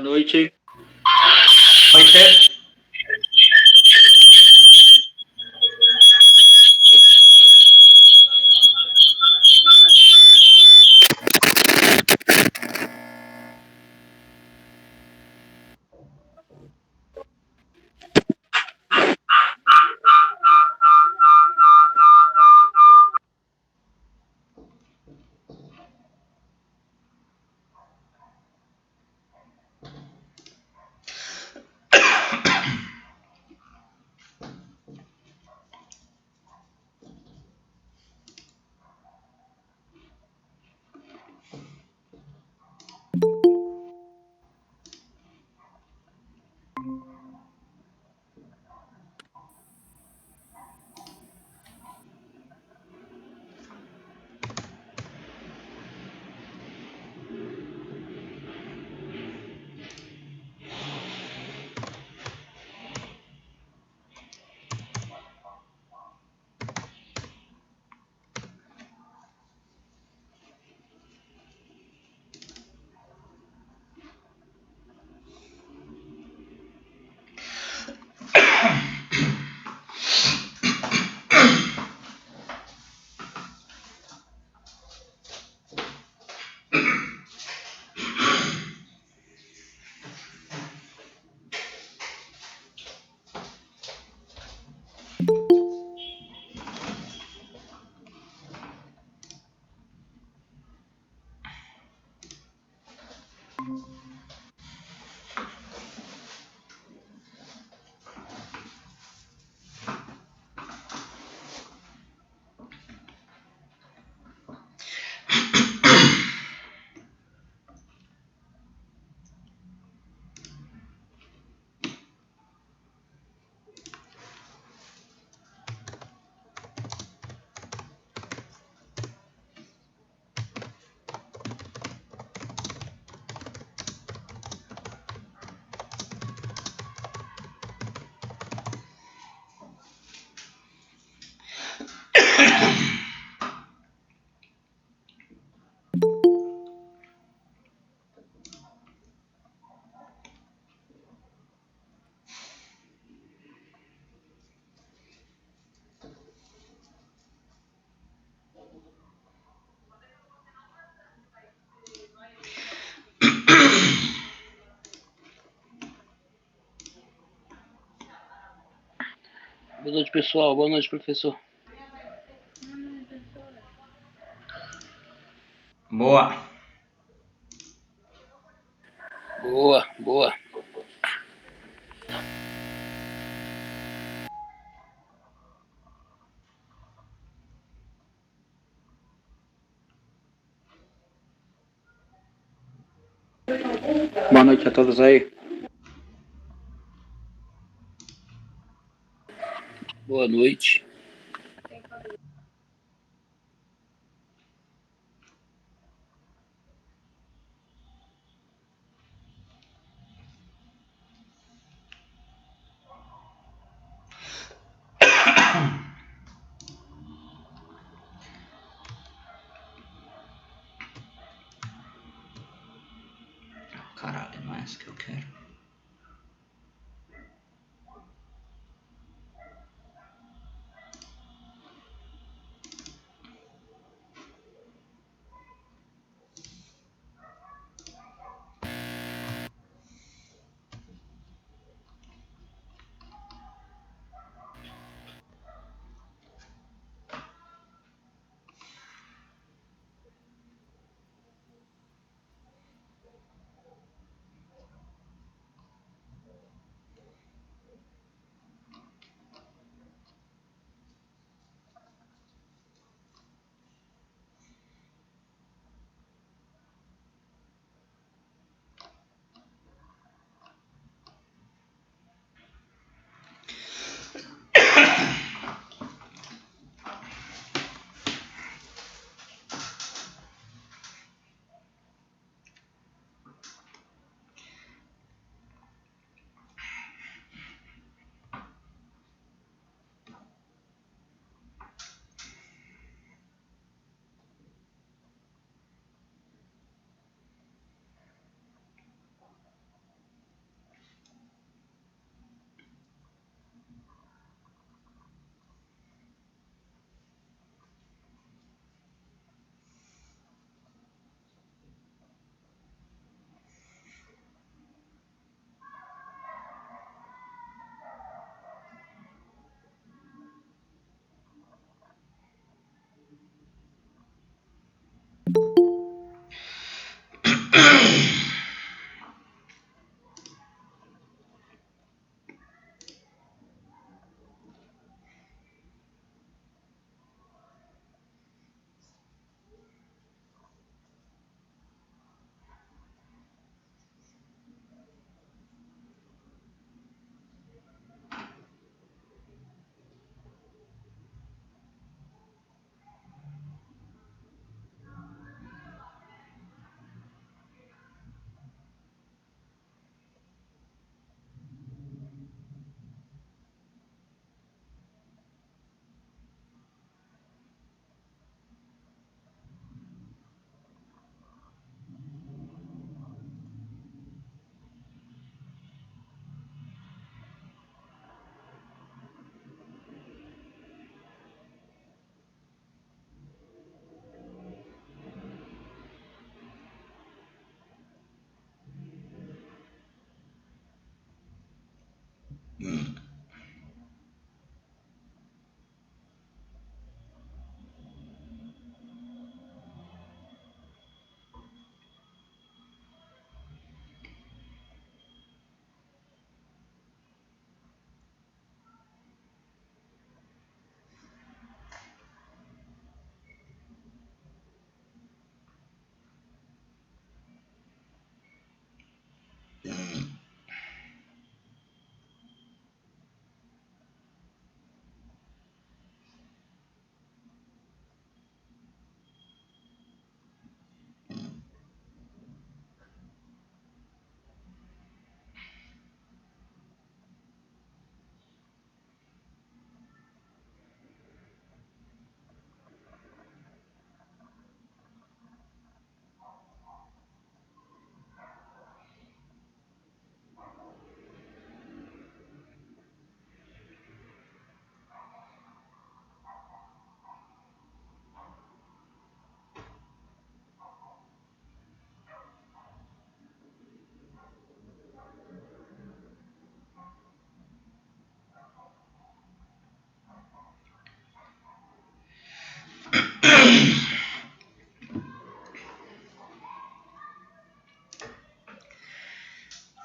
noite. Noite. Boa noite, pessoal. Boa noite, professor. Boa. Boa, boa. Boa noite a todos aí. Boa noite. Caralho, não é essa que eu quero.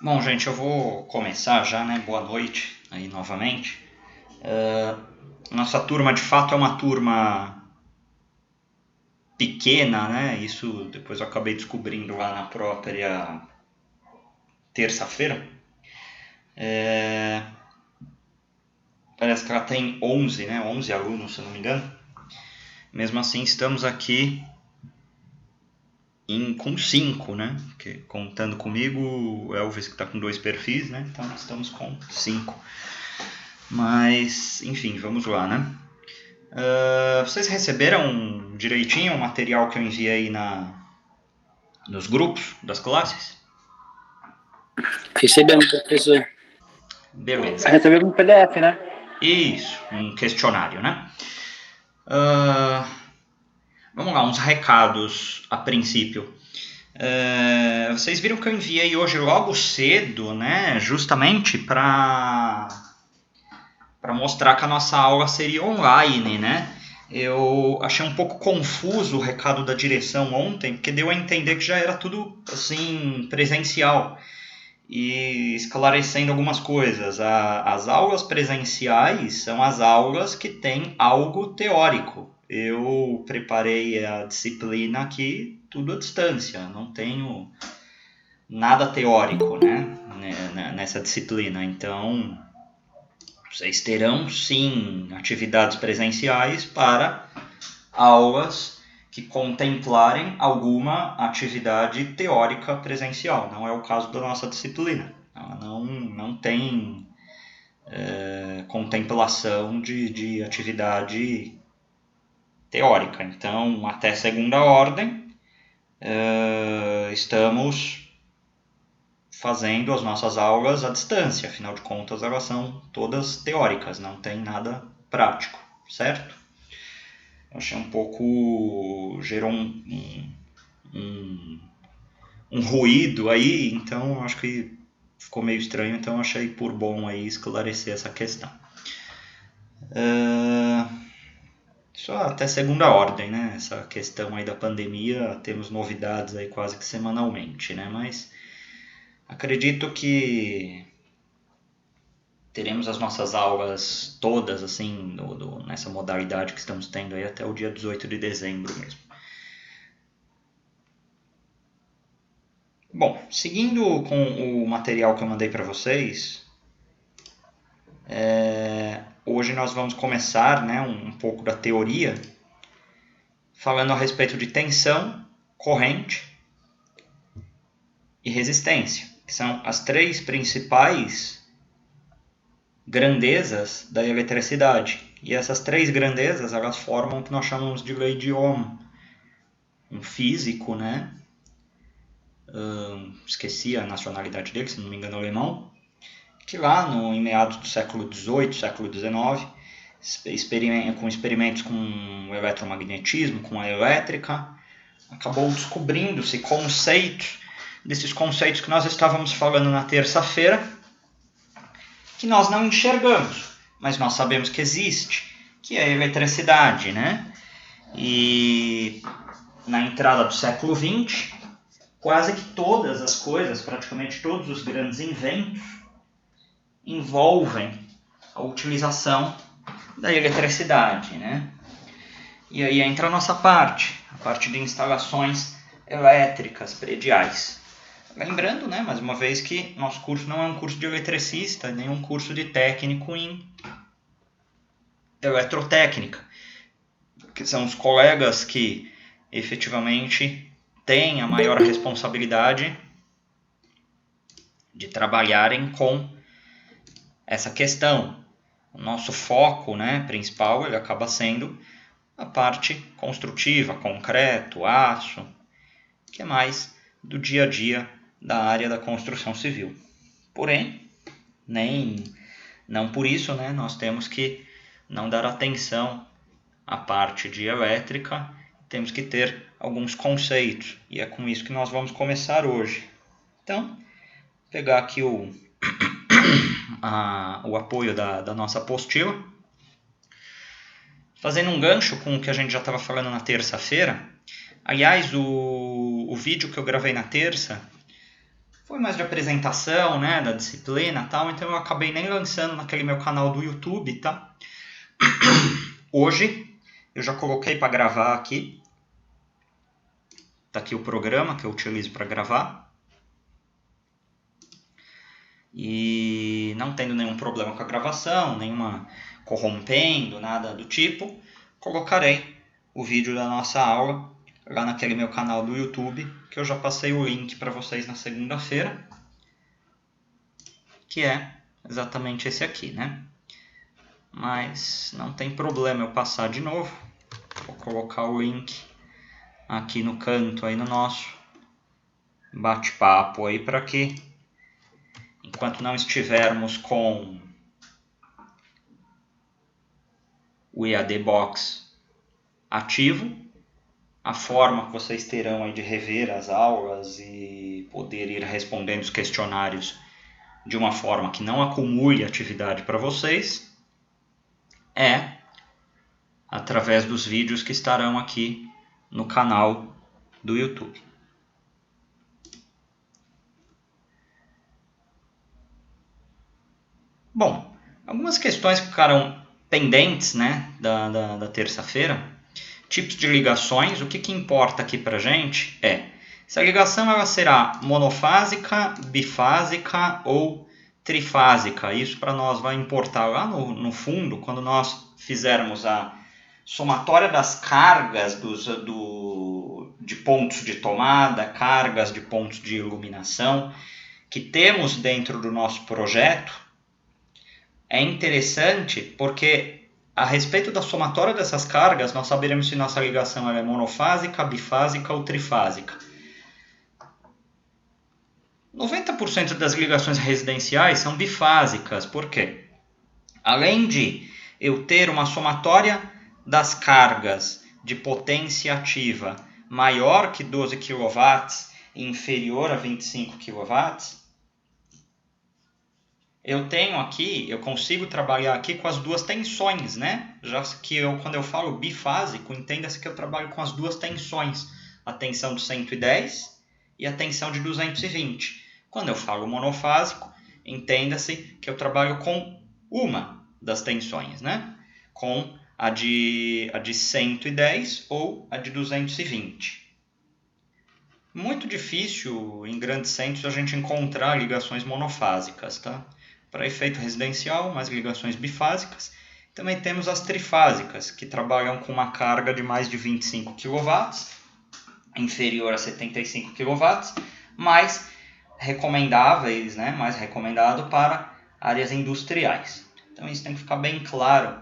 Bom, gente, eu vou começar já, né? Boa noite aí novamente. Nossa turma, de fato, é uma turma pequena, né? Isso depois eu acabei descobrindo lá na própria terça-feira. Parece que ela tem 11, né? 11 alunos, se eu não me engano. Mesmo assim, estamos aqui com 5, né? Porque, contando comigo, o Elvis que está com 2 perfis, né? Então estamos com 5. Mas, enfim, vamos lá, né? Vocês receberam direitinho o material que eu enviei nos grupos das classes? Recebemos, professor. Beleza. Recebemos um PDF, né? Isso, um questionário, né? Vamos lá, uns recados a princípio. Vocês viram que eu enviei hoje logo cedo, né? Justamente para mostrar que a nossa aula seria online, né? Eu achei um pouco confuso o recado da direção ontem, porque deu a entender que já era tudo assim presencial. E esclarecendo algumas coisas, as aulas presenciais são as aulas que têm algo teórico. Eu preparei a disciplina aqui tudo à distância, não tenho nada teórico, né, nessa disciplina. Então, vocês terão sim atividades presenciais para aulas que contemplarem alguma atividade teórica presencial. Não é o caso da nossa disciplina. Ela não tem contemplação de atividade teórica. Então, até segunda ordem, estamos fazendo as nossas aulas à distância. Afinal de contas, elas são todas teóricas, não tem nada prático, certo? Eu achei um pouco... gerou um ruído aí, então acho que ficou meio estranho, então achei por bom aí esclarecer essa questão. Só até segunda ordem, né? Essa questão aí da pandemia, temos novidades aí quase que semanalmente, né? Mas acredito que teremos as nossas aulas todas, assim, nessa modalidade que estamos tendo aí até o dia 18 de dezembro mesmo. Bom, seguindo com o material que eu mandei para vocês, hoje nós vamos começar, né, um pouco da teoria, falando a respeito de tensão, corrente e resistência, que são as três principais grandezas da eletricidade. E essas três grandezas, elas formam o que nós chamamos de lei de Ohm. Um físico, né? Esqueci a nacionalidade dele, se não me engano, alemão, que lá em meados do século XVIII, século XIX, com experimentos com o eletromagnetismo, com a elétrica, acabou descobrindo-se conceitos, desses conceitos que nós estávamos falando na terça-feira, que nós não enxergamos, mas nós sabemos que existe, que é a eletricidade, né? E na entrada do século XX, quase que todas as coisas, praticamente todos os grandes inventos, envolvem a utilização da eletricidade, né? E aí entra a nossa parte, a parte de instalações elétricas prediais. Lembrando, né, mais uma vez, que nosso curso não é um curso de eletricista, nem um curso de técnico em eletrotécnica, que são os colegas que efetivamente têm a maior responsabilidade de trabalharem com essa questão. O nosso foco, né, principal, ele acaba sendo a parte construtiva, concreto, aço, que é mais do dia a dia da área da construção civil. Porém, não por isso, né, nós temos que não dar atenção à parte de elétrica, temos que ter alguns conceitos, e é com isso que nós vamos começar hoje. Então, pegar aqui o apoio da nossa apostila, fazendo um gancho com o que a gente já estava falando na terça-feira. Aliás, o vídeo que eu gravei na terça foi mais de apresentação, né, da disciplina e tal, então eu acabei nem lançando naquele meu canal do YouTube, tá? Hoje eu já coloquei para gravar aqui. Tá aqui o programa que eu utilizo para gravar. E não tendo nenhum problema com a gravação, nenhuma corrompendo, nada do tipo, colocarei o vídeo da nossa aula lá naquele meu canal do YouTube, que eu já passei o link para vocês na segunda-feira, que é exatamente esse aqui, né? Mas não tem problema eu passar de novo. Vou colocar o link aqui no canto aí no nosso bate-papo aí para que, enquanto não estivermos com o EAD Box ativo, a forma que vocês terão aí de rever as aulas e poder ir respondendo os questionários de uma forma que não acumule atividade para vocês é através dos vídeos que estarão aqui no canal do YouTube. Bom, algumas questões que ficaram pendentes, né, da terça-feira. Tipos de ligações, o que importa aqui para a gente é se a ligação ela será monofásica, bifásica ou trifásica. Isso para nós vai importar lá no fundo, quando nós fizermos a somatória das cargas de pontos de tomada, cargas de pontos de iluminação que temos dentro do nosso projeto. É interessante porque a respeito da somatória dessas cargas, nós saberemos se nossa ligação é monofásica, bifásica ou trifásica. 90% das ligações residenciais são bifásicas. Por quê? Além de eu ter uma somatória das cargas de potência ativa maior que 12 kW e inferior a 25 kW, eu consigo trabalhar aqui com as duas tensões, né? Já que quando eu falo bifásico, entenda-se que eu trabalho com as duas tensões, a tensão de 110 e a tensão de 220. Quando eu falo monofásico, entenda-se que eu trabalho com uma das tensões, né? Com a de 110 ou a de 220. Muito difícil em grandes centros a gente encontrar ligações monofásicas, tá? Para efeito residencial, mais ligações bifásicas. Também temos as trifásicas, que trabalham com uma carga de mais de 25 kW, inferior a 75 kW, mais recomendáveis, né? Mais recomendado para áreas industriais. Então isso tem que ficar bem claro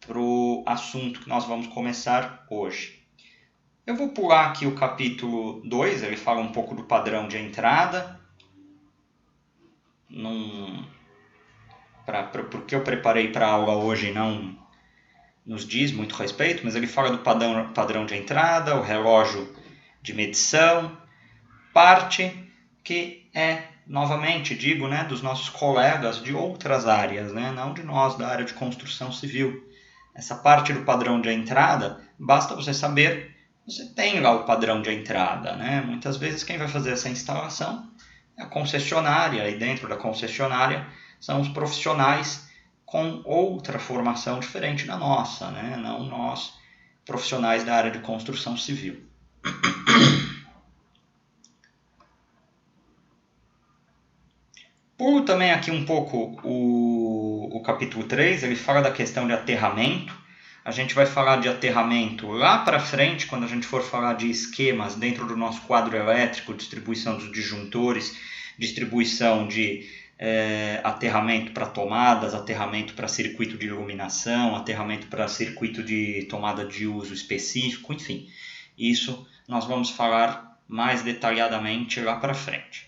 para o assunto que nós vamos começar hoje. Eu vou pular aqui o capítulo 2, ele fala um pouco do padrão de entrada. Porque eu preparei para a aula hoje não nos diz muito respeito, mas ele fala do padrão de entrada, o relógio de medição, parte que é, novamente digo, né, dos nossos colegas de outras áreas, né, não de nós da área de construção civil. Essa parte do padrão de entrada, basta você saber, você tem lá o padrão de entrada, né? Muitas vezes quem vai fazer essa instalação é a concessionária, e dentro da concessionária são os profissionais com outra formação diferente da nossa, né? Não nós, profissionais da área de construção civil. Pulo também aqui um pouco o capítulo 3, ele fala da questão de aterramento. A gente vai falar de aterramento lá para frente, quando a gente for falar de esquemas dentro do nosso quadro elétrico, distribuição dos disjuntores, distribuição de aterramento para tomadas, aterramento para circuito de iluminação, aterramento para circuito de tomada de uso específico, enfim. Isso nós vamos falar mais detalhadamente lá para frente.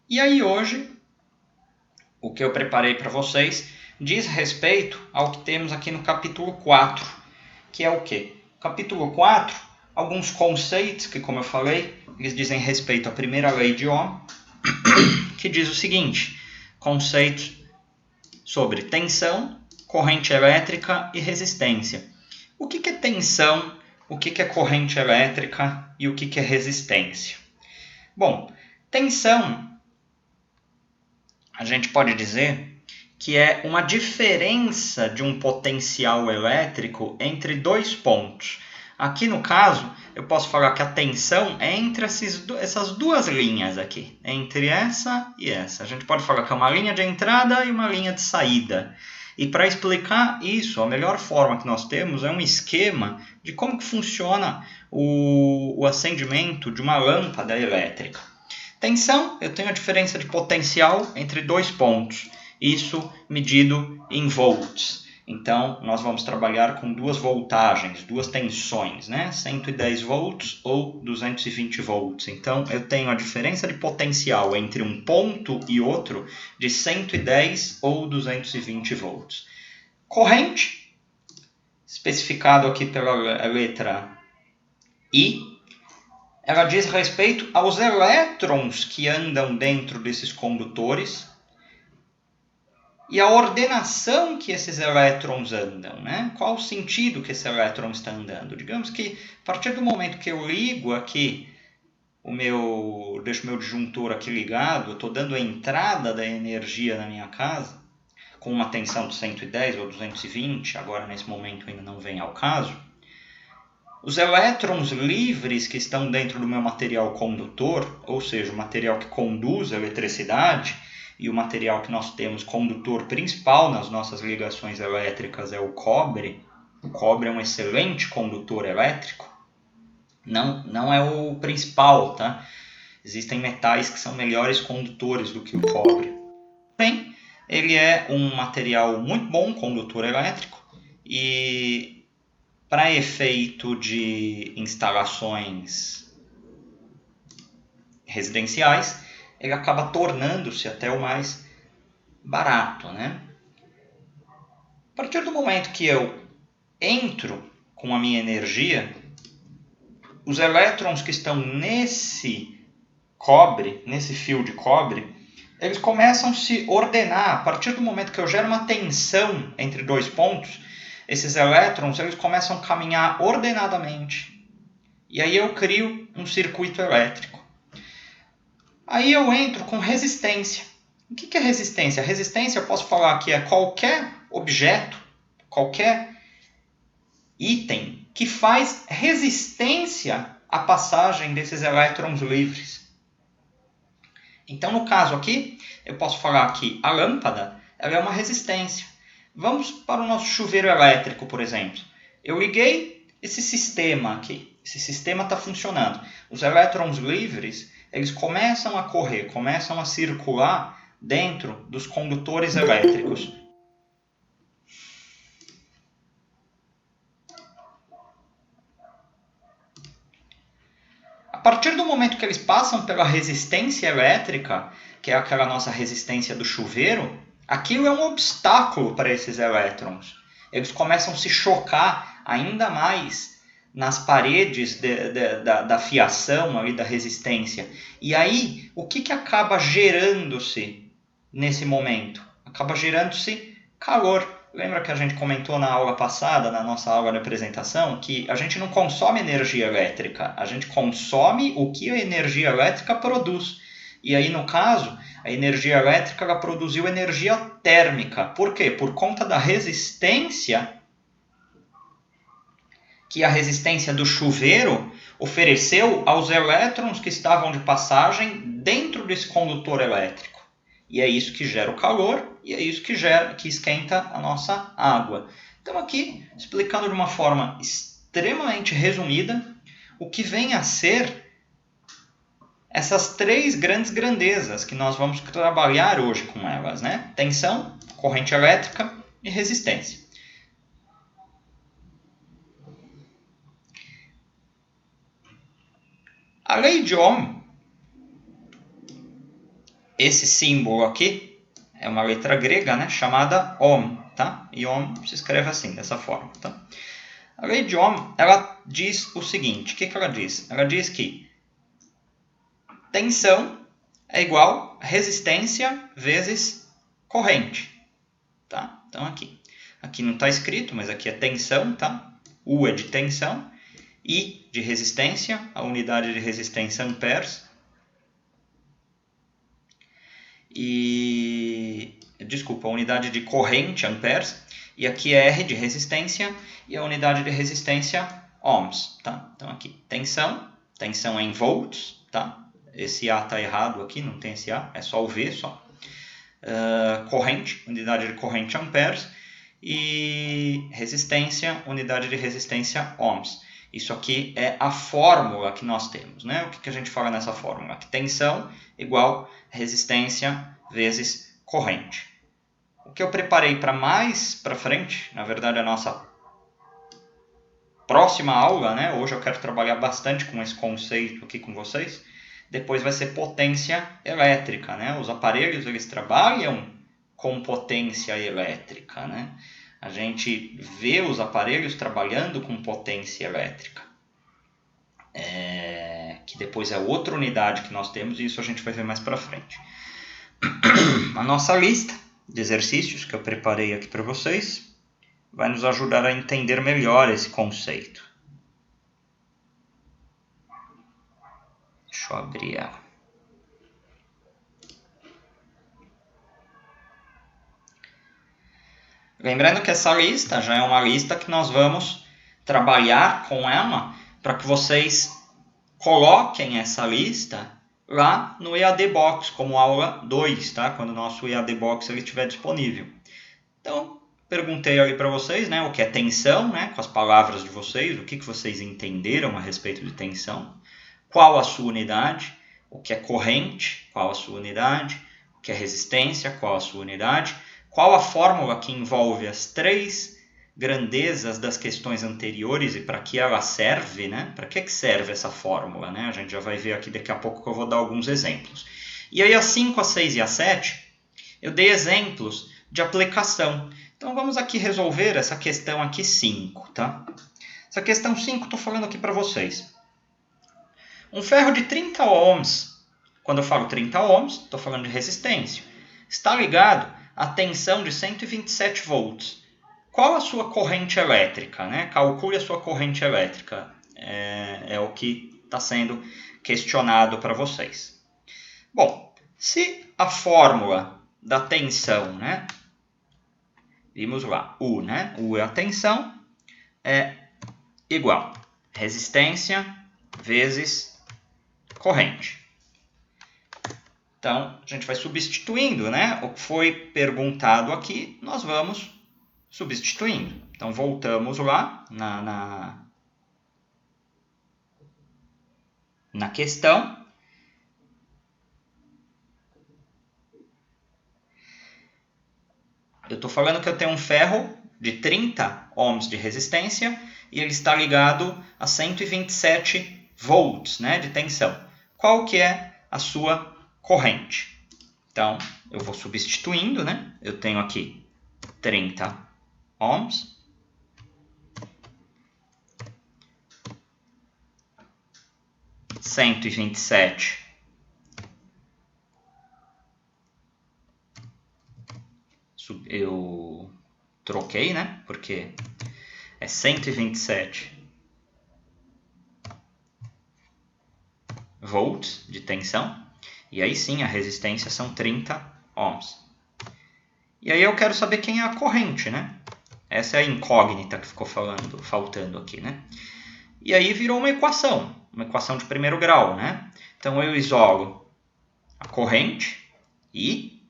E aí hoje, o que eu preparei para vocês diz respeito ao que temos aqui no capítulo 4, que é o quê? Capítulo 4, alguns conceitos que, como eu falei, eles dizem respeito à primeira lei de Ohm, que diz o seguinte: conceitos sobre tensão, corrente elétrica e resistência. O que é tensão, o que é corrente elétrica e o que é resistência? Bom, tensão a gente pode dizer que é uma diferença de um potencial elétrico entre dois pontos. Aqui no caso, eu posso falar que a tensão é entre essas duas linhas aqui, entre essa e essa. A gente pode falar que é uma linha de entrada e uma linha de saída. E para explicar isso, a melhor forma que nós temos é um esquema de como que funciona o acendimento de uma lâmpada elétrica. Tensão, eu tenho a diferença de potencial entre dois pontos, isso medido em volts. Então, nós vamos trabalhar com duas voltagens, duas tensões, né? 110 volts ou 220 volts. Então, eu tenho a diferença de potencial entre um ponto e outro de 110 ou 220 volts. Corrente, especificado aqui pela letra I, ela diz respeito aos elétrons que andam dentro desses condutores e a ordenação que esses elétrons andam, né? Qual o sentido que esse elétron está andando? Digamos que a partir do momento que eu ligo aqui deixo o meu disjuntor aqui ligado, eu estou dando a entrada da energia na minha casa, com uma tensão de 110 ou 220, agora nesse momento ainda não vem ao caso. Os elétrons livres que estão dentro do meu material condutor, ou seja, o material que conduz a eletricidade, e o material que nós temos condutor principal nas nossas ligações elétricas é o cobre. O cobre é um excelente condutor elétrico. Não é o principal, tá? Existem metais que são melhores condutores do que o cobre. Bem, ele é um material muito bom condutor elétrico e para efeito de instalações residenciais, ele acaba tornando-se até o mais barato, né? A partir do momento que eu entro com a minha energia, os elétrons que estão nesse cobre, nesse fio de cobre, eles começam a se ordenar. A partir do momento que eu gero uma tensão entre dois pontos, esses elétrons eles começam a caminhar ordenadamente. E aí eu crio um circuito elétrico. Aí eu entro com resistência. O que é resistência? Resistência eu posso falar que é qualquer objeto, qualquer item que faz resistência à passagem desses elétrons livres. Então, no caso aqui, eu posso falar que a lâmpada ela é uma resistência. Vamos para o nosso chuveiro elétrico, por exemplo. Eu liguei esse sistema aqui. Esse sistema está funcionando. Os elétrons livres eles começam a correr, começam a circular dentro dos condutores elétricos. A partir do momento que eles passam pela resistência elétrica, que é aquela nossa resistência do chuveiro, aquilo é um obstáculo para esses elétrons. Eles começam a se chocar ainda mais nas paredes da fiação ali da resistência. E aí, o que acaba gerando-se nesse momento? Acaba gerando-se calor. Lembra que a gente comentou na aula passada, na nossa aula de apresentação, que a gente não consome energia elétrica, a gente consome o que a energia elétrica produz. E aí, no caso, a energia elétrica ela produziu energia térmica. Por quê? Por conta da resistência que a resistência do chuveiro ofereceu aos elétrons que estavam de passagem dentro desse condutor elétrico. E é isso que gera o calor e é isso que esquenta a nossa água. Então aqui, explicando de uma forma extremamente resumida, o que vem a ser essas três grandes grandezas que nós vamos trabalhar hoje com elas, né? Tensão, corrente elétrica e resistência. A lei de Ohm, esse símbolo aqui, é uma letra grega, né, chamada Ohm, tá? E Ohm se escreve assim, dessa forma, tá? A lei de Ohm, ela diz o seguinte, o que ela diz? Ela diz que tensão é igual a resistência vezes corrente, tá? Então aqui não está escrito, mas aqui é tensão, tá? U é de tensão, I de resistência, a unidade de resistência amperes. e... Desculpa, a unidade de corrente, amperes, e aqui é R de resistência, e a unidade de resistência, ohms, tá? Então aqui, tensão é em volts, tá? Esse A está errado aqui, não tem esse A, é só o V, só. Corrente, unidade de corrente, amperes, e resistência, unidade de resistência, ohms. Isso aqui é a fórmula que nós temos, né? O que a gente fala nessa fórmula? Que tensão igual resistência vezes corrente. O que eu preparei para mais para frente, na verdade a nossa próxima aula, né? Hoje eu quero trabalhar bastante com esse conceito aqui com vocês. Depois vai ser potência elétrica, né? Os aparelhos eles trabalham com potência elétrica, né? A gente vê os aparelhos trabalhando com potência elétrica. Que depois é outra unidade que nós temos e isso a gente vai ver mais para frente. A nossa lista de exercícios que eu preparei aqui para vocês vai nos ajudar a entender melhor esse conceito. Deixa eu abrir ela. Lembrando que essa lista já é uma lista que nós vamos trabalhar com ela para que vocês coloquem essa lista lá no EAD Box como aula 2, tá? Quando o nosso EAD Box ele estiver disponível. Então, perguntei ali para vocês, né, o que é tensão, né, com as palavras de vocês, o que vocês entenderam a respeito de tensão, qual a sua unidade, o que é corrente, qual a sua unidade, o que é resistência, qual a sua unidade, qual a fórmula que envolve as três grandezas das questões anteriores e para que ela serve, né? Para que serve essa fórmula, né? A gente já vai ver aqui daqui a pouco que eu vou dar alguns exemplos. E aí a 5, a 6 e a 7, eu dei exemplos de aplicação. Então vamos aqui resolver essa questão aqui 5, tá? Essa questão 5 estou falando aqui para vocês. Um ferro de 30 ohms, quando eu falo 30 ohms, estou falando de resistência, está ligado a tensão de 127 volts. Qual a sua corrente elétrica, né? Calcule a sua corrente elétrica. É o que está sendo questionado para vocês. Bom, se a fórmula da tensão, né? Vimos lá, U, né? U é a tensão, é igual resistência vezes corrente. Então, a gente vai substituindo, né? O que foi perguntado aqui, nós vamos substituindo. Então, voltamos lá na questão. Eu estou falando que eu tenho um ferro de 30 ohms de resistência e ele está ligado a 127 volts, né, de tensão. Qual que é a sua corrente? Então, eu vou substituindo, né? Eu tenho aqui 30 ohms. (127) eu troquei, né? Porque é 127 volts de tensão. E aí sim, a resistência são 30 ohms. E aí eu quero saber quem é a corrente, né? Essa é a incógnita que ficou faltando aqui, né? E aí virou uma equação de primeiro grau, né? Então eu isolo a corrente I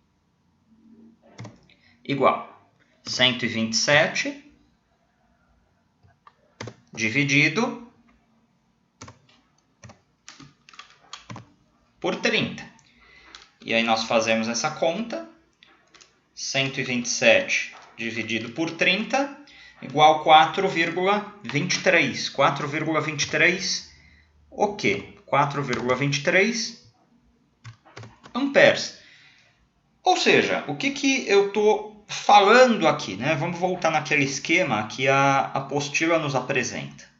igual 127 dividido por 30. E aí nós fazemos essa conta. 127 dividido por 30 igual 4,23. 4,23 o quê? 4,23 amperes. Ou seja, o que eu estou falando aqui, né? Vamos voltar naquele esquema que a apostila nos apresenta.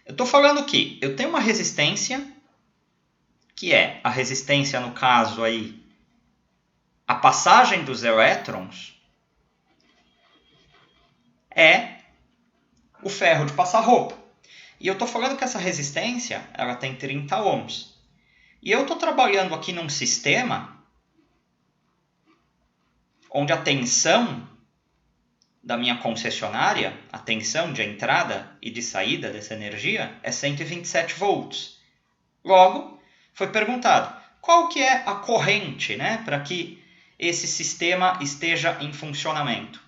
Eu estou falando que eu tenho uma resistência, que é a resistência, no caso aí, a passagem dos elétrons, é o ferro de passar roupa. E eu estou falando que essa resistência ela tem 30 ohms. E eu estou trabalhando aqui num sistema onde a tensão da minha concessionária, a tensão de entrada e de saída dessa energia é 127 volts. Logo, foi perguntado qual que é a corrente, né, para que esse sistema esteja em funcionamento.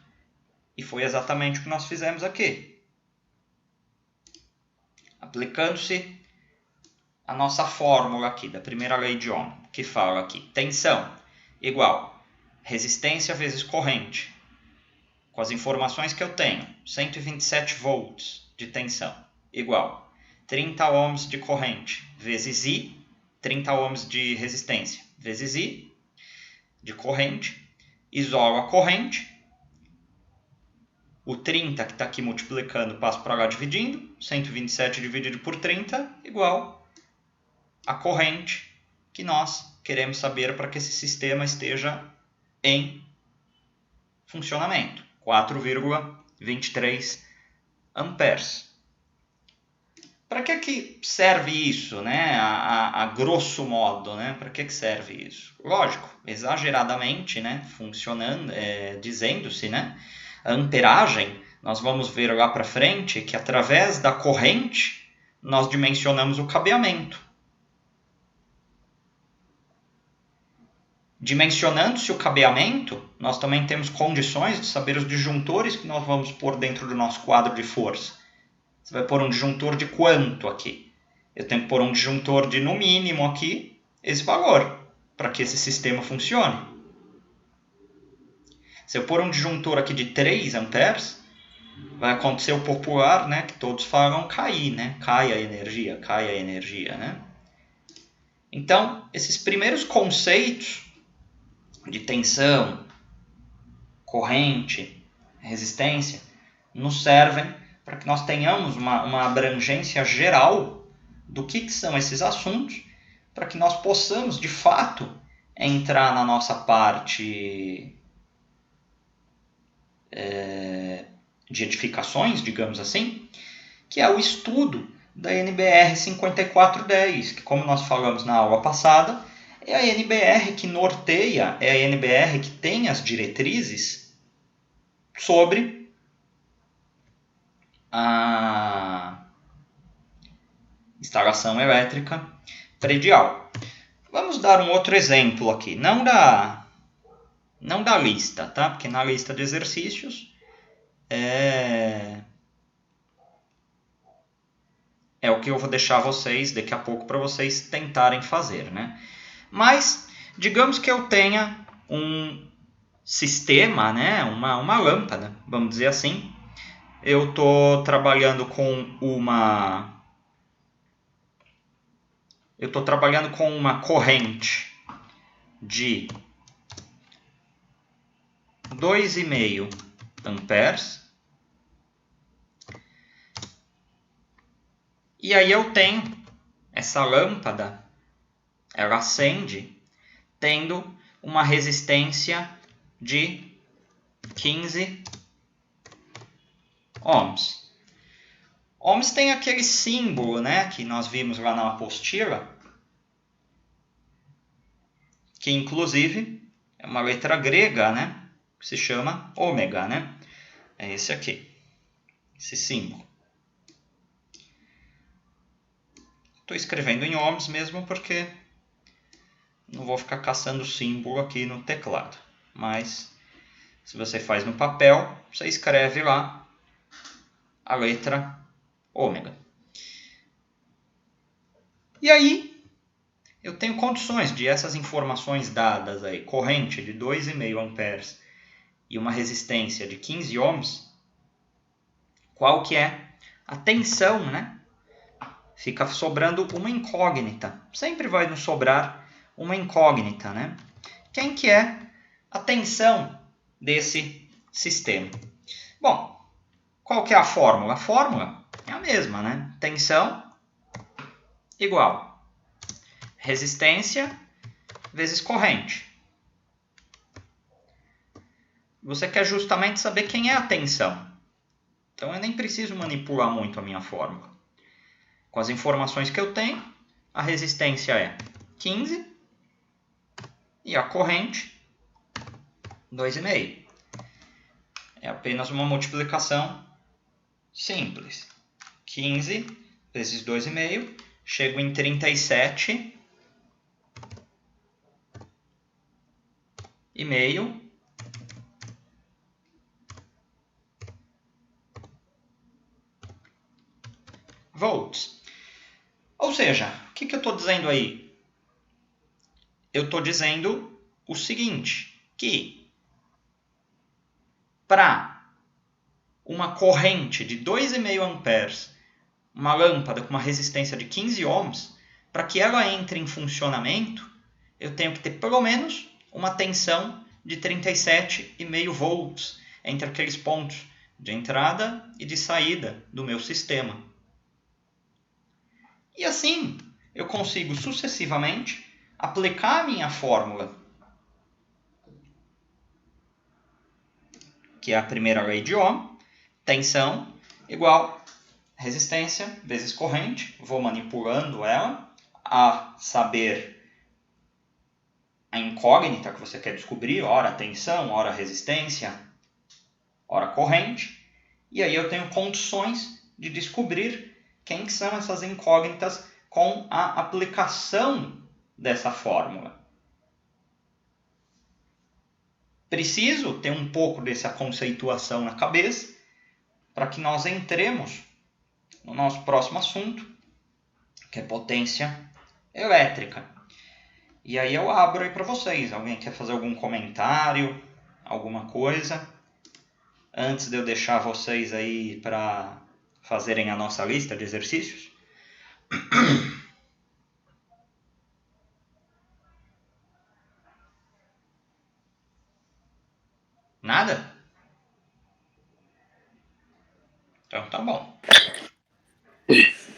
E foi exatamente o que nós fizemos aqui. Aplicando-se a nossa fórmula aqui da primeira lei de Ohm, que fala aqui, tensão igual resistência vezes corrente. Com as informações que eu tenho, 127 volts de tensão igual 30 ohms de corrente vezes I, 30 ohms de resistência vezes I de corrente, isolo a corrente, o 30 que está aqui multiplicando passo para lá dividindo, 127 dividido por 30 igual a corrente que nós queremos saber para que esse sistema esteja em funcionamento, 4,23 amperes. Para que serve isso, né? A grosso modo, né? Para que serve isso? Lógico, exageradamente, né? Funcionando, dizendo-se, né? A amperagem, nós vamos ver lá para frente que através da corrente nós dimensionamos o cabeamento. Dimensionando-se o cabeamento, nós também temos condições de saber os disjuntores que nós vamos pôr dentro do nosso quadro de força. Você vai pôr um disjuntor de quanto aqui? Eu tenho que pôr um disjuntor de, no mínimo, aqui, esse valor, para que esse sistema funcione. Se eu pôr um disjuntor aqui de 3 amperes, vai acontecer o popular, né, que todos falam cair, né? Cai a energia, né? Então, esses primeiros conceitos de tensão, corrente, resistência, nos servem para que nós tenhamos uma abrangência geral do que são esses assuntos, para que nós possamos, de fato, entrar na nossa parte de edificações, digamos assim, que é o estudo da NBR 5410, que, como nós falamos na aula passada, é a NBR que norteia, é a NBR que tem as diretrizes sobre a instalação elétrica predial. Vamos dar um outro exemplo aqui, não da lista, tá? Porque na lista de exercícios é o que eu vou deixar vocês daqui a pouco para vocês tentarem fazer, né? Mas digamos que eu tenha um sistema, né? Uma lâmpada, vamos dizer assim. Eu estou trabalhando com uma corrente de 2,5 amperes. E aí eu tenho essa lâmpada, ela acende tendo uma resistência de 15 ohms. Ohms tem aquele símbolo, né, que nós vimos lá na apostila, que inclusive é uma letra grega, né, que se chama ômega, né? É esse aqui, esse símbolo. Estou escrevendo em ohms mesmo porque não vou ficar caçando símbolo aqui no teclado. Mas se você faz no papel, você escreve lá a letra ômega. E aí eu tenho condições de essas informações dadas aí, corrente de 2,5 amperes e uma resistência de 15 ohms, qual que é a tensão, né? Fica sobrando uma incógnita. Sempre vai nos sobrar uma incógnita, né? Quem que é a tensão desse sistema? Bom, qual que é a fórmula? A fórmula é a mesma, né? Tensão igual resistência vezes corrente. Você quer justamente saber quem é a tensão. Então eu nem preciso manipular muito a minha fórmula. Com as informações que eu tenho, a resistência é 15 e a corrente 2,5. É apenas uma multiplicação simples. 15 vezes 2,5, chego em 37,5 volts. Ou seja, o que eu estou dizendo aí? Eu estou dizendo o seguinte, que para uma corrente de 2,5 amperes, uma lâmpada com uma resistência de 15 ohms, para que ela entre em funcionamento, eu tenho que ter pelo menos uma tensão de 37,5 volts entre aqueles pontos de entrada e de saída do meu sistema. E assim, eu consigo sucessivamente aplicar a minha fórmula, que é a primeira lei de Ohm, tensão igual resistência vezes corrente. Vou manipulando ela a saber a incógnita que você quer descobrir, ora tensão, ora resistência, ora corrente. E aí eu tenho condições de descobrir quem são essas incógnitas com a aplicação dessa fórmula. Preciso ter um pouco dessa conceituação na cabeça para que nós entremos no nosso próximo assunto, que é potência elétrica. E aí eu abro aí para vocês. Alguém quer fazer algum comentário, alguma coisa? Antes de eu deixar vocês aí para fazerem a nossa lista de exercícios. Nada? Então tá bom.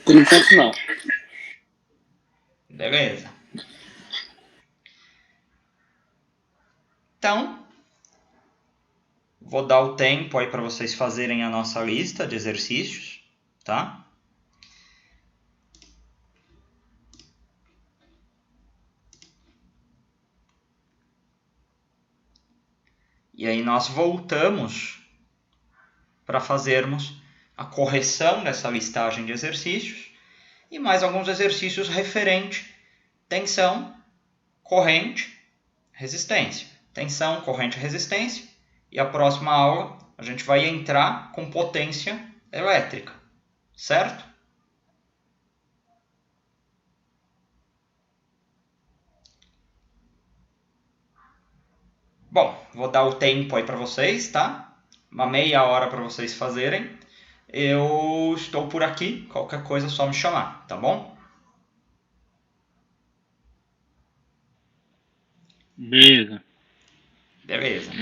Por enquanto não. Beleza. Então, vou dar o tempo aí para vocês fazerem a nossa lista de exercícios, tá? E aí nós voltamos para fazermos a correção dessa listagem de exercícios e mais alguns exercícios referente tensão, corrente, resistência. Tensão, corrente, resistência. E a próxima aula a gente vai entrar com potência elétrica, certo? Bom, vou dar o tempo aí para vocês, tá? Uma meia hora para vocês fazerem. Eu estou por aqui, qualquer coisa é só me chamar, tá bom? Beleza. Beleza.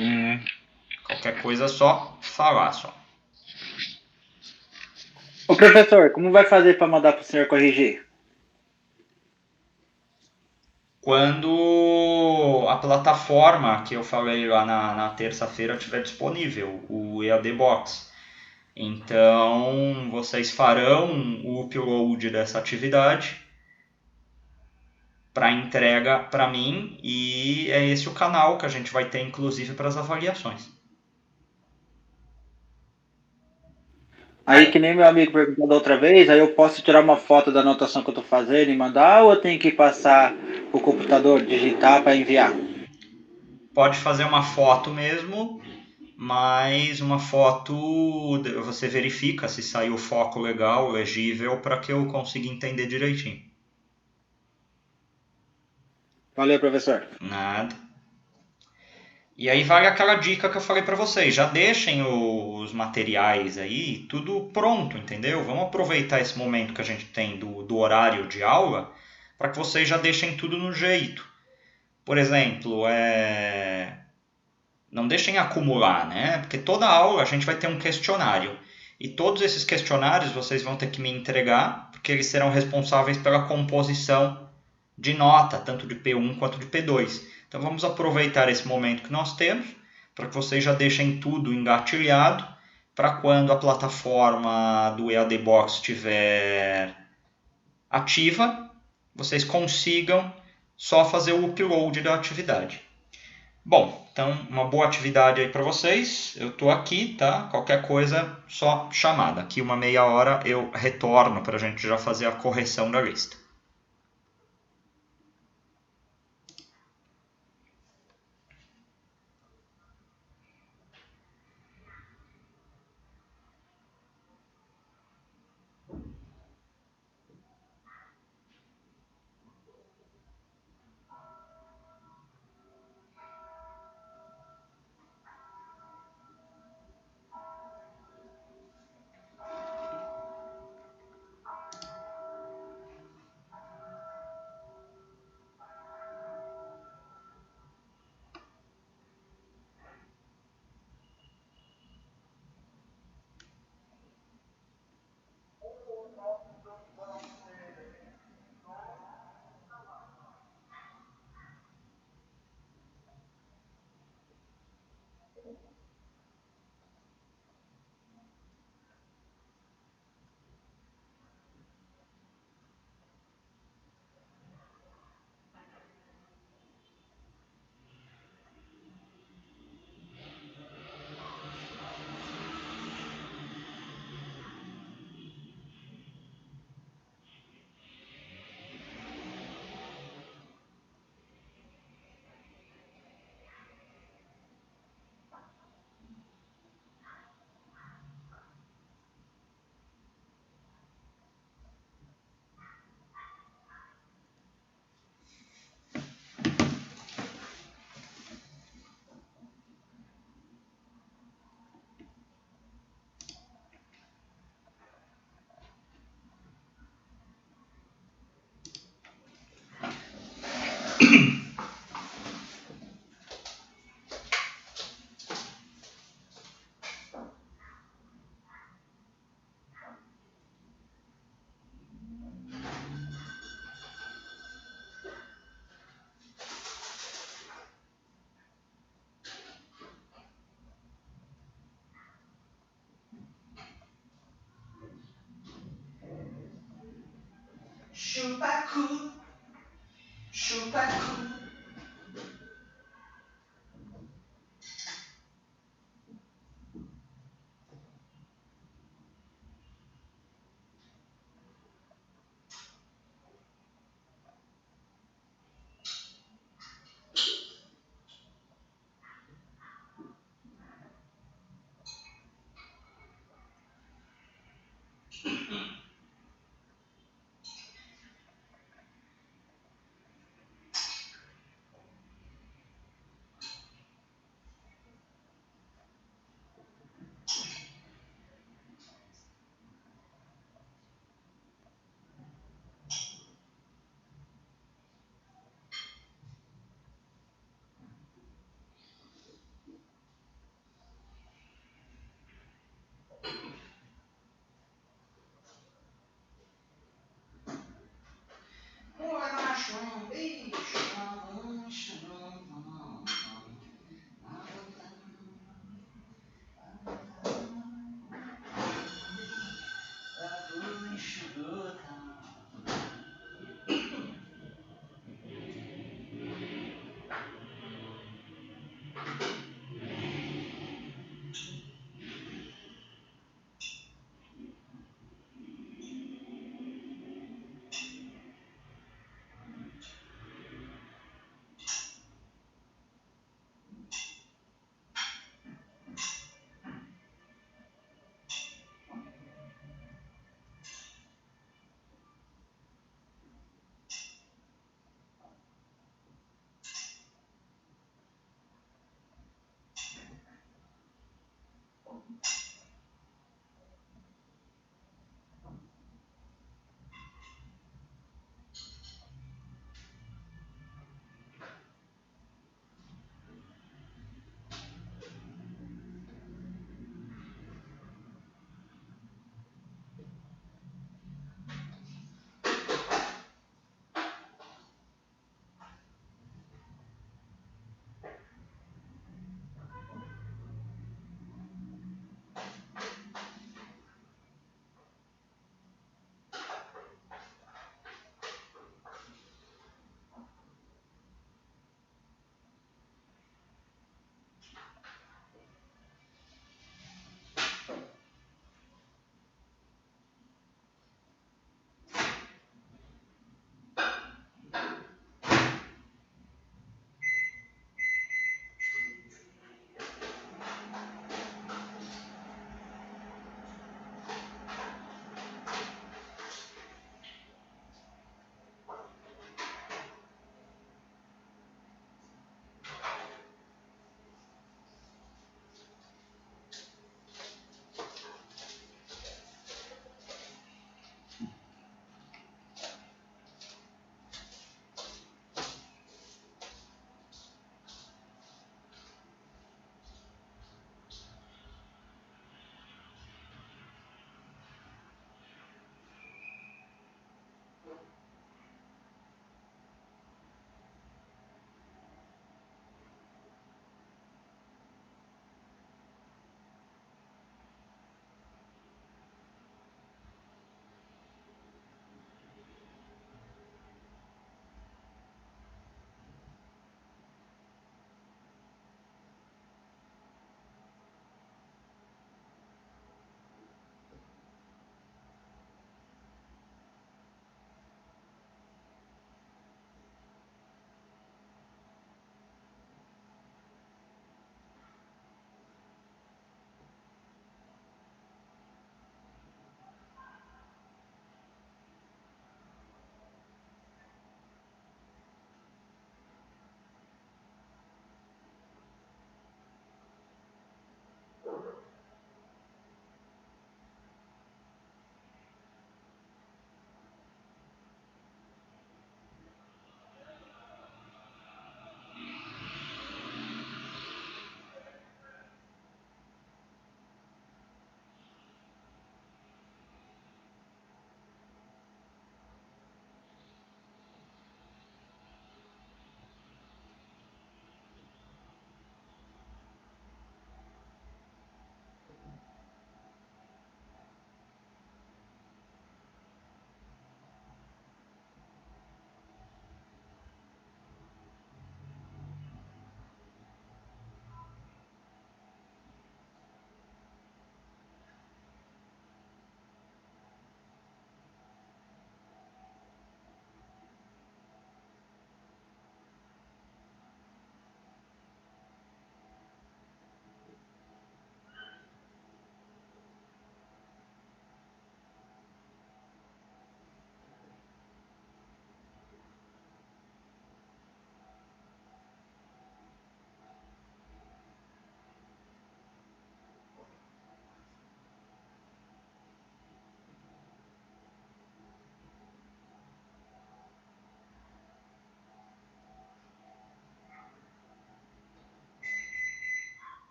Qualquer coisa é só falar só. Ô professor, como vai fazer para mandar para o senhor corrigir? Quando a plataforma que eu falei lá na terça-feira estiver disponível, o EAD Box. Então, vocês farão o upload dessa atividade para entrega para mim e é esse o canal que a gente vai ter, inclusive, para as avaliações. Aí que nem meu amigo perguntou da outra vez, aí eu posso tirar uma foto da anotação que eu estou fazendo e mandar, ou eu tenho que passar o computador, digitar para enviar? Pode fazer uma foto mesmo, mas uma foto você verifica se saiu o foco legal, legível, para que eu consiga entender direitinho. Valeu, professor. Nada. E aí vale aquela dica que eu falei para vocês, já deixem os materiais aí, tudo pronto, entendeu? Vamos aproveitar esse momento que a gente tem do horário de aula, para que vocês já deixem tudo no jeito. Por exemplo, não deixem acumular, né? Porque toda aula a gente vai ter um questionário. E todos esses questionários vocês vão ter que me entregar, porque eles serão responsáveis pela composição de nota, tanto de P1 quanto de P2. Então vamos aproveitar esse momento que nós temos, para que vocês já deixem tudo engatilhado, para quando a plataforma do EAD Box estiver ativa, vocês consigam só fazer o upload da atividade. Bom, então uma boa atividade aí para vocês. Eu estou aqui, tá? Qualquer coisa, só chamada. Aqui uma meia hora eu retorno para a gente já fazer a correção da lista. Chupacu, chupacu.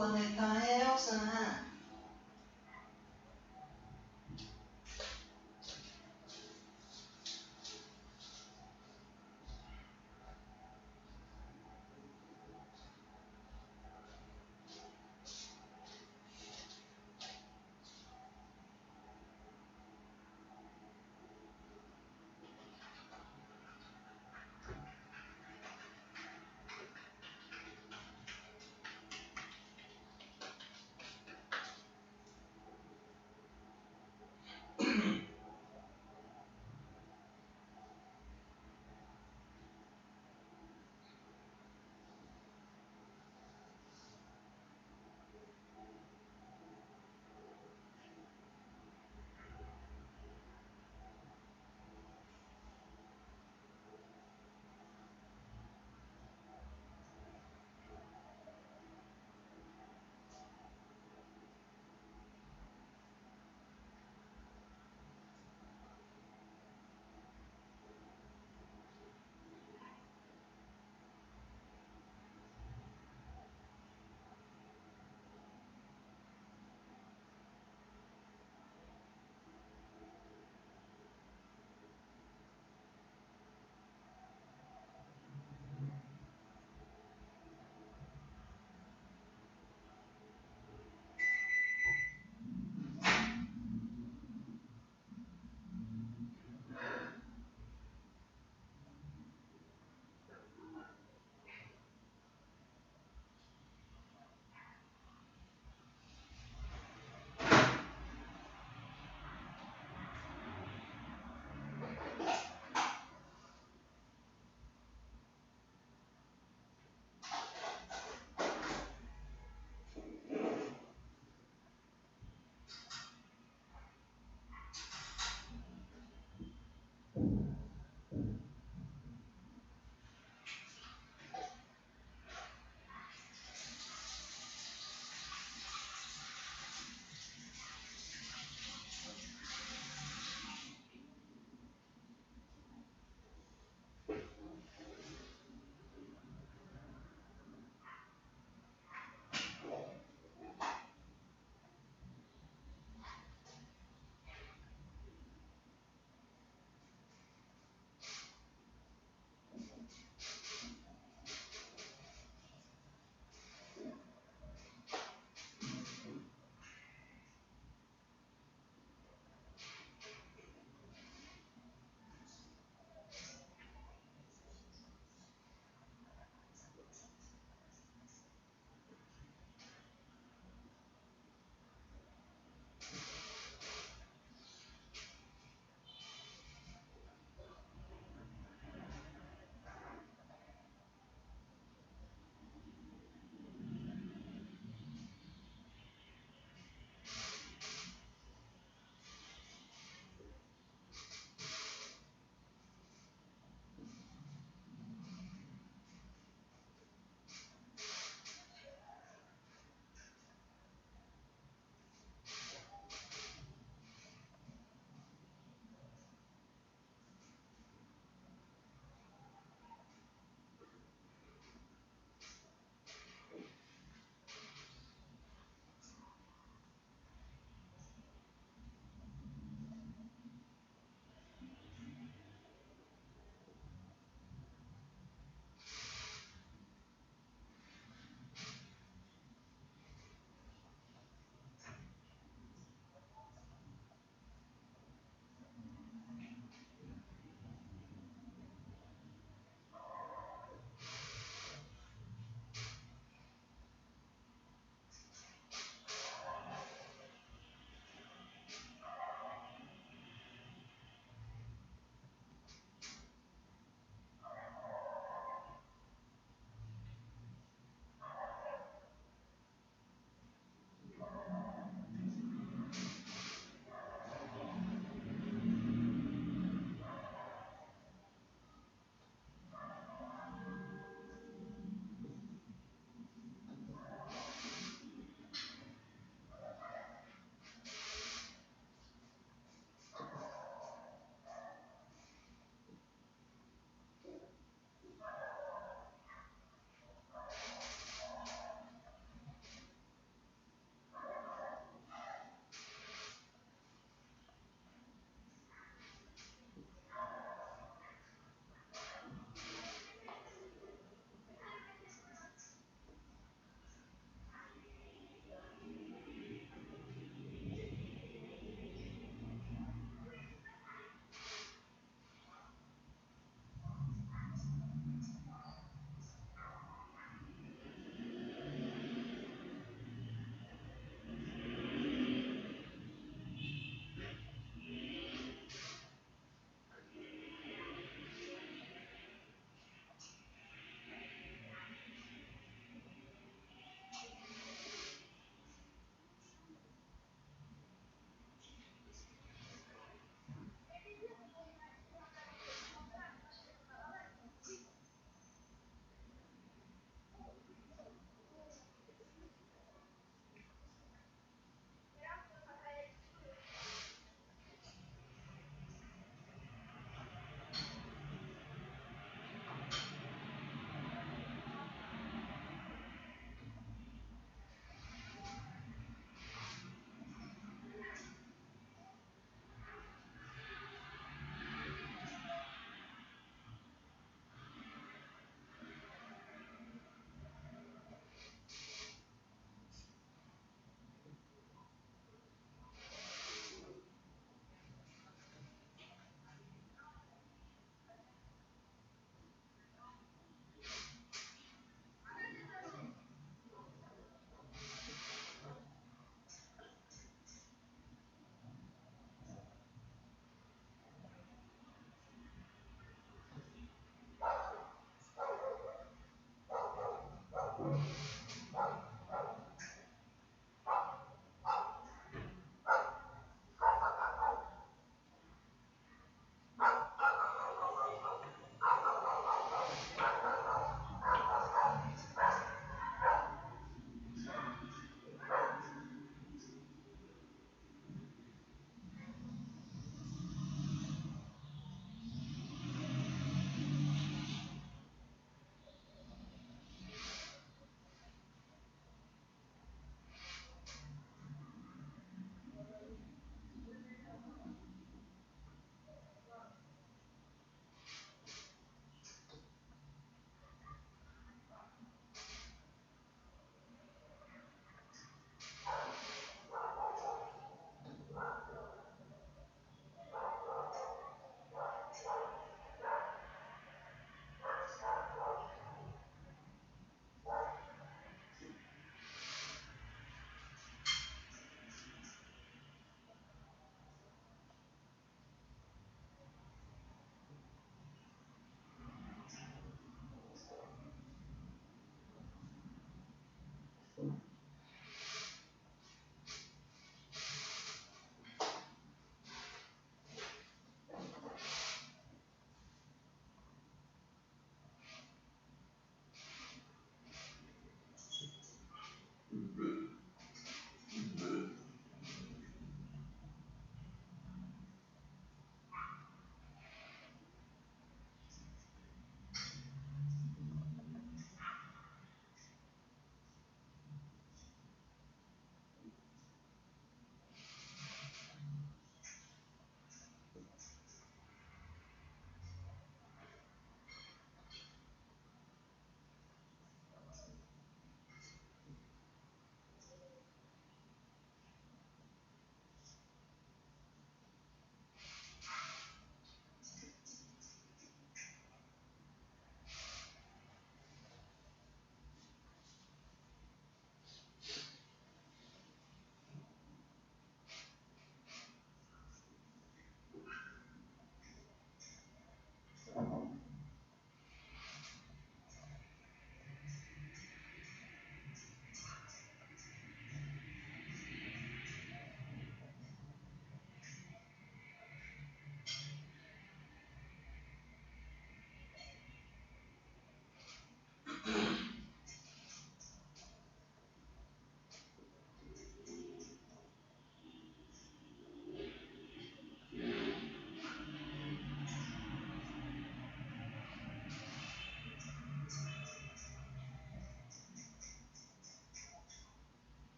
planeta Elsa.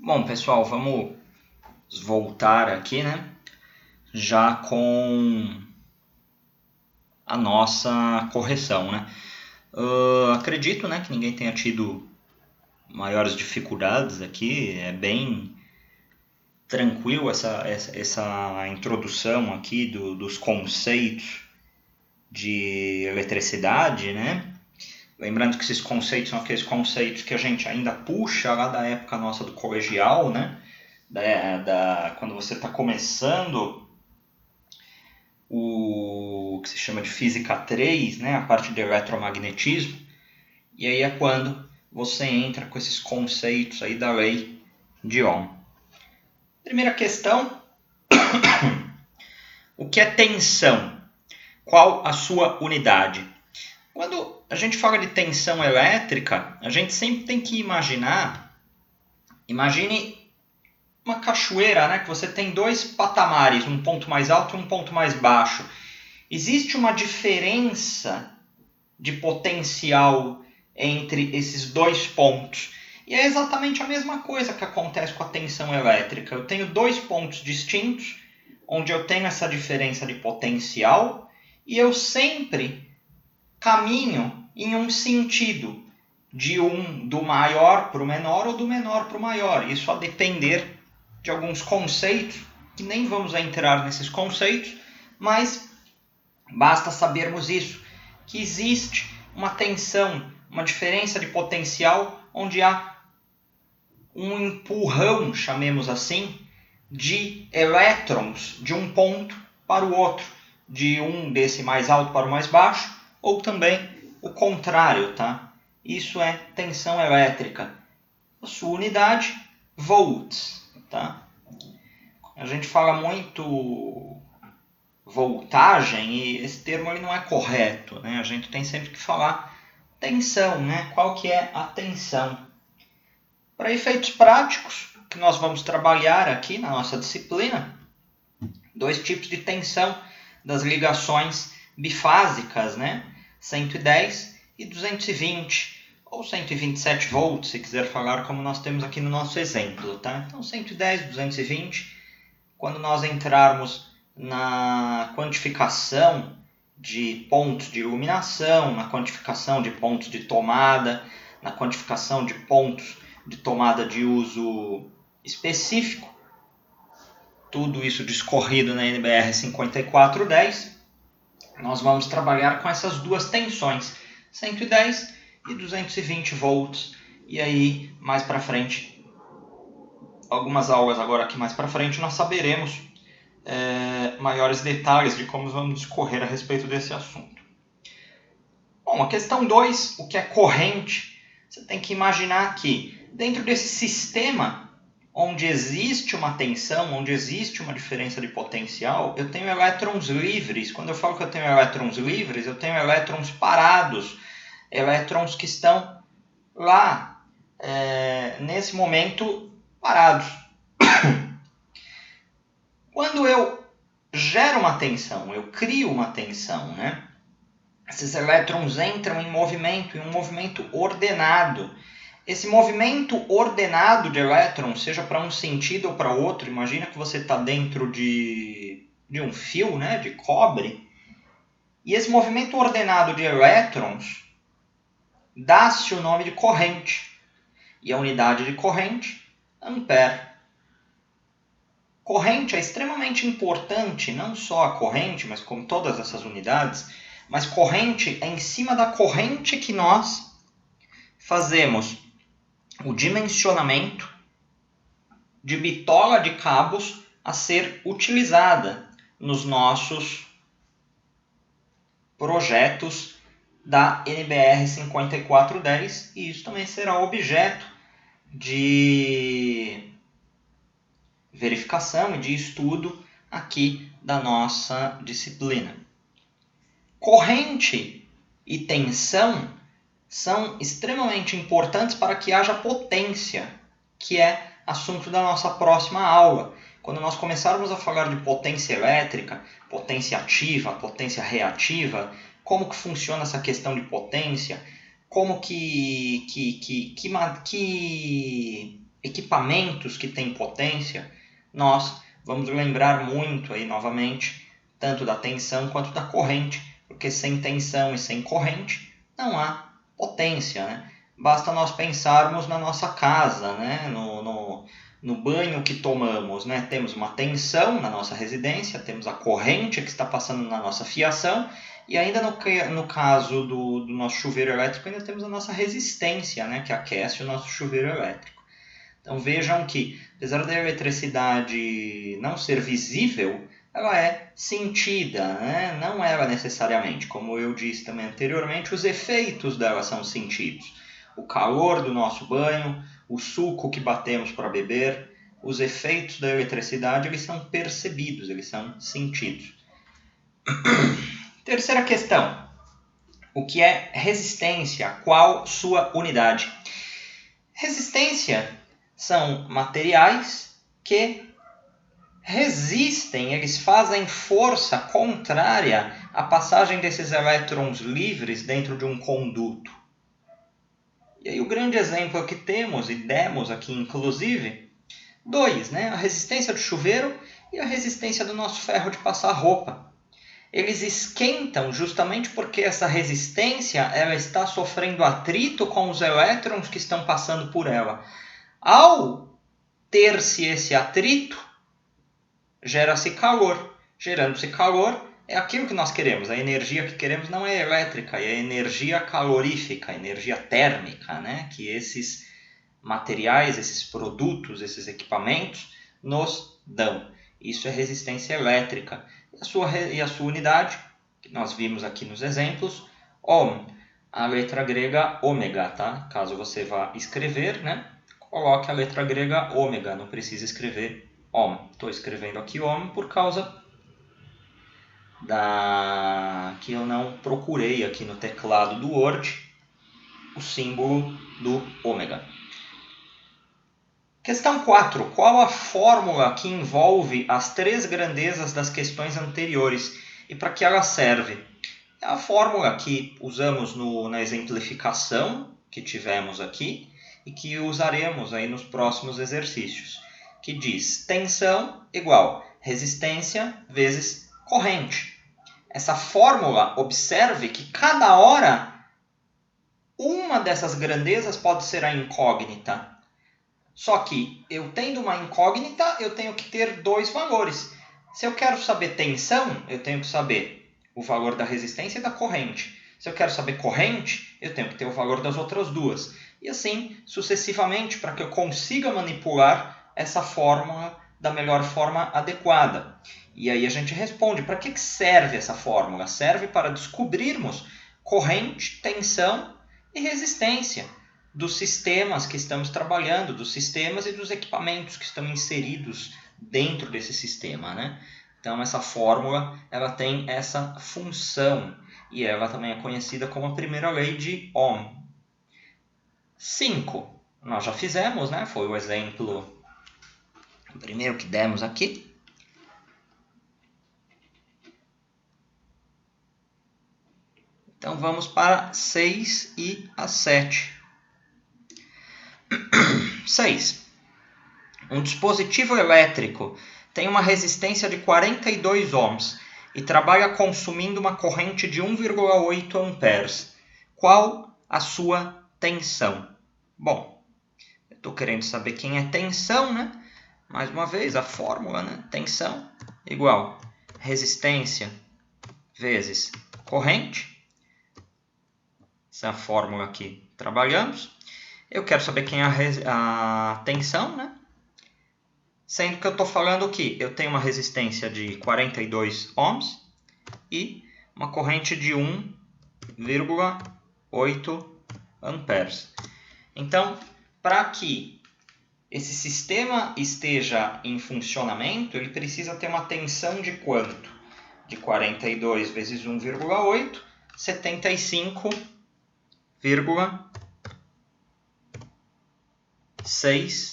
Bom, pessoal, vamos voltar aqui, né? Já com a nossa correção, né? Acredito, né, que ninguém tenha tido maiores dificuldades aqui. É bem tranquilo essa introdução aqui dos conceitos de eletricidade, né? Lembrando que esses conceitos são aqueles conceitos que a gente ainda puxa lá da época nossa do colegial, né? Quando você está começando o que se chama de Física 3, né? A parte de eletromagnetismo. E aí é quando você entra com esses conceitos aí da lei de Ohm. Primeira questão, o que é tensão? Qual a sua unidade? Quando a gente fala de tensão elétrica, a gente sempre tem que imagine uma cachoeira, né? Que você tem dois patamares, um ponto mais alto e um ponto mais baixo. Existe uma diferença de potencial entre esses dois pontos. E é exatamente a mesma coisa que acontece com a tensão elétrica. Eu tenho dois pontos distintos, onde eu tenho essa diferença de potencial, e eu sempre caminho em um sentido, do maior para o menor ou do menor para o maior. Isso a depender de alguns conceitos, que nem vamos entrar nesses conceitos, mas basta sabermos isso, que existe uma tensão, uma diferença de potencial, onde há um empurrão, chamemos assim, de elétrons de um ponto para o outro, de um desse mais alto para o mais baixo, ou também o contrário, tá? Isso é tensão elétrica. A sua unidade, volts, tá? A gente fala muito voltagem e esse termo ele não é correto, né? A gente tem sempre que falar tensão, né? Qual que é a tensão? Para efeitos práticos, que nós vamos trabalhar aqui na nossa disciplina, dois tipos de tensão das ligações bifásicas, né? 110 e 220, ou 127 volts, se quiser falar como nós temos aqui no nosso exemplo, tá? Então 110, 220, quando nós entrarmos na quantificação de pontos de iluminação, na quantificação de pontos de tomada, na quantificação de pontos de tomada de uso específico, tudo isso discorrido na NBR 5410, nós vamos trabalhar com essas duas tensões, 110 e 220 volts, e aí mais para frente, algumas aulas agora aqui mais para frente, nós saberemos maiores detalhes de como vamos discorrer a respeito desse assunto. Bom, a questão 2, o que é corrente? Você tem que imaginar que dentro desse sistema onde existe uma tensão, onde existe uma diferença de potencial, eu tenho elétrons livres. Quando eu falo que eu tenho elétrons livres, eu tenho elétrons parados, elétrons que estão lá, nesse momento, parados. Quando eu gero uma tensão, eu crio uma tensão, né? Esses elétrons entram em um movimento ordenado. Esse movimento ordenado de elétrons, seja para um sentido ou para outro, imagina que você está dentro de um fio, né, de cobre, e esse movimento ordenado de elétrons dá-se o nome de corrente, e a unidade de corrente, ampere. Corrente é extremamente importante, não só a corrente, mas como todas essas unidades, mas corrente é em cima da corrente que nós fazemos o dimensionamento de bitola de cabos a ser utilizada nos nossos projetos da NBR 5410, e isso também será objeto de verificação e de estudo aqui da nossa disciplina. Corrente e tensão são extremamente importantes para que haja potência, que é assunto da nossa próxima aula. Quando nós começarmos a falar de potência elétrica, potência ativa, potência reativa, como que funciona essa questão de potência, como que equipamentos que têm potência, nós vamos lembrar muito aí novamente, tanto da tensão quanto da corrente, porque sem tensão e sem corrente não há potência, né? Basta nós pensarmos na nossa casa, né? No banho que tomamos, né? Temos uma tensão na nossa residência, temos a corrente que está passando na nossa fiação, e ainda no caso do nosso chuveiro elétrico, ainda temos a nossa resistência, né? Que aquece o nosso chuveiro elétrico. Então vejam que, apesar da eletricidade não ser visível, ela é sentida, né? Não ela necessariamente. Como eu disse também anteriormente, os efeitos dela são sentidos. O calor do nosso banho, o suco que batemos para beber, os efeitos da eletricidade, eles são percebidos, eles são sentidos. Terceira questão. O que é resistência? Qual sua unidade? Resistência são materiais que resistem, eles fazem força contrária à passagem desses elétrons livres dentro de um conduto. E aí o grande exemplo que temos, e demos aqui inclusive, dois, né? A resistência do chuveiro e a resistência do nosso ferro de passar roupa. Eles esquentam justamente porque essa resistência ela está sofrendo atrito com os elétrons que estão passando por ela. Ao ter-se esse atrito, gera-se calor. Gerando-se calor, é aquilo que nós queremos. A energia que queremos não é elétrica, é energia calorífica, energia térmica, né? Que esses materiais, esses produtos, esses equipamentos nos dão. Isso é resistência elétrica. E a sua unidade, que nós vimos aqui nos exemplos, ohm. A letra grega ômega, tá? Caso você vá escrever, né? Coloque a letra grega ômega, não precisa escrever ohm. Estou escrevendo aqui ohm por causa que eu não procurei aqui no teclado do Word o símbolo do ômega. Questão 4. Qual a fórmula que envolve as três grandezas das questões anteriores e para que ela serve? É a fórmula que usamos na exemplificação que tivemos aqui e que usaremos aí nos próximos exercícios, que diz tensão igual resistência vezes corrente. Essa fórmula, observe que cada hora uma dessas grandezas pode ser a incógnita. Só que eu tendo uma incógnita, eu tenho que ter dois valores. Se eu quero saber tensão, eu tenho que saber o valor da resistência e da corrente. Se eu quero saber corrente, eu tenho que ter o valor das outras duas. E assim, sucessivamente, para que eu consiga manipular essa fórmula da melhor forma adequada. E aí a gente responde, para que serve essa fórmula? Serve para descobrirmos corrente, tensão e resistência dos sistemas que estamos trabalhando, dos sistemas e dos equipamentos que estão inseridos dentro desse sistema, né? Então essa fórmula ela tem essa função e ela também é conhecida como a primeira lei de Ohm. 5. Nós já fizemos, né? Foi o exemplo primeiro que demos aqui. Então vamos para 6 e a 7. 6. Um dispositivo elétrico tem uma resistência de 42 ohms e trabalha consumindo uma corrente de 1,8 amperes. Qual a sua tensão? Bom, eu estou querendo saber quem é tensão, né? Mais uma vez, a fórmula, né? Tensão igual resistência vezes corrente. Essa é a fórmula que trabalhamos. Eu quero saber quem é a tensão, né? Sendo que eu estou falando que eu tenho uma resistência de 42 ohms e uma corrente de 1,8 amperes. Então, para que esse sistema esteja em funcionamento, ele precisa ter uma tensão de quanto? De 42 vezes 1,8, 75,6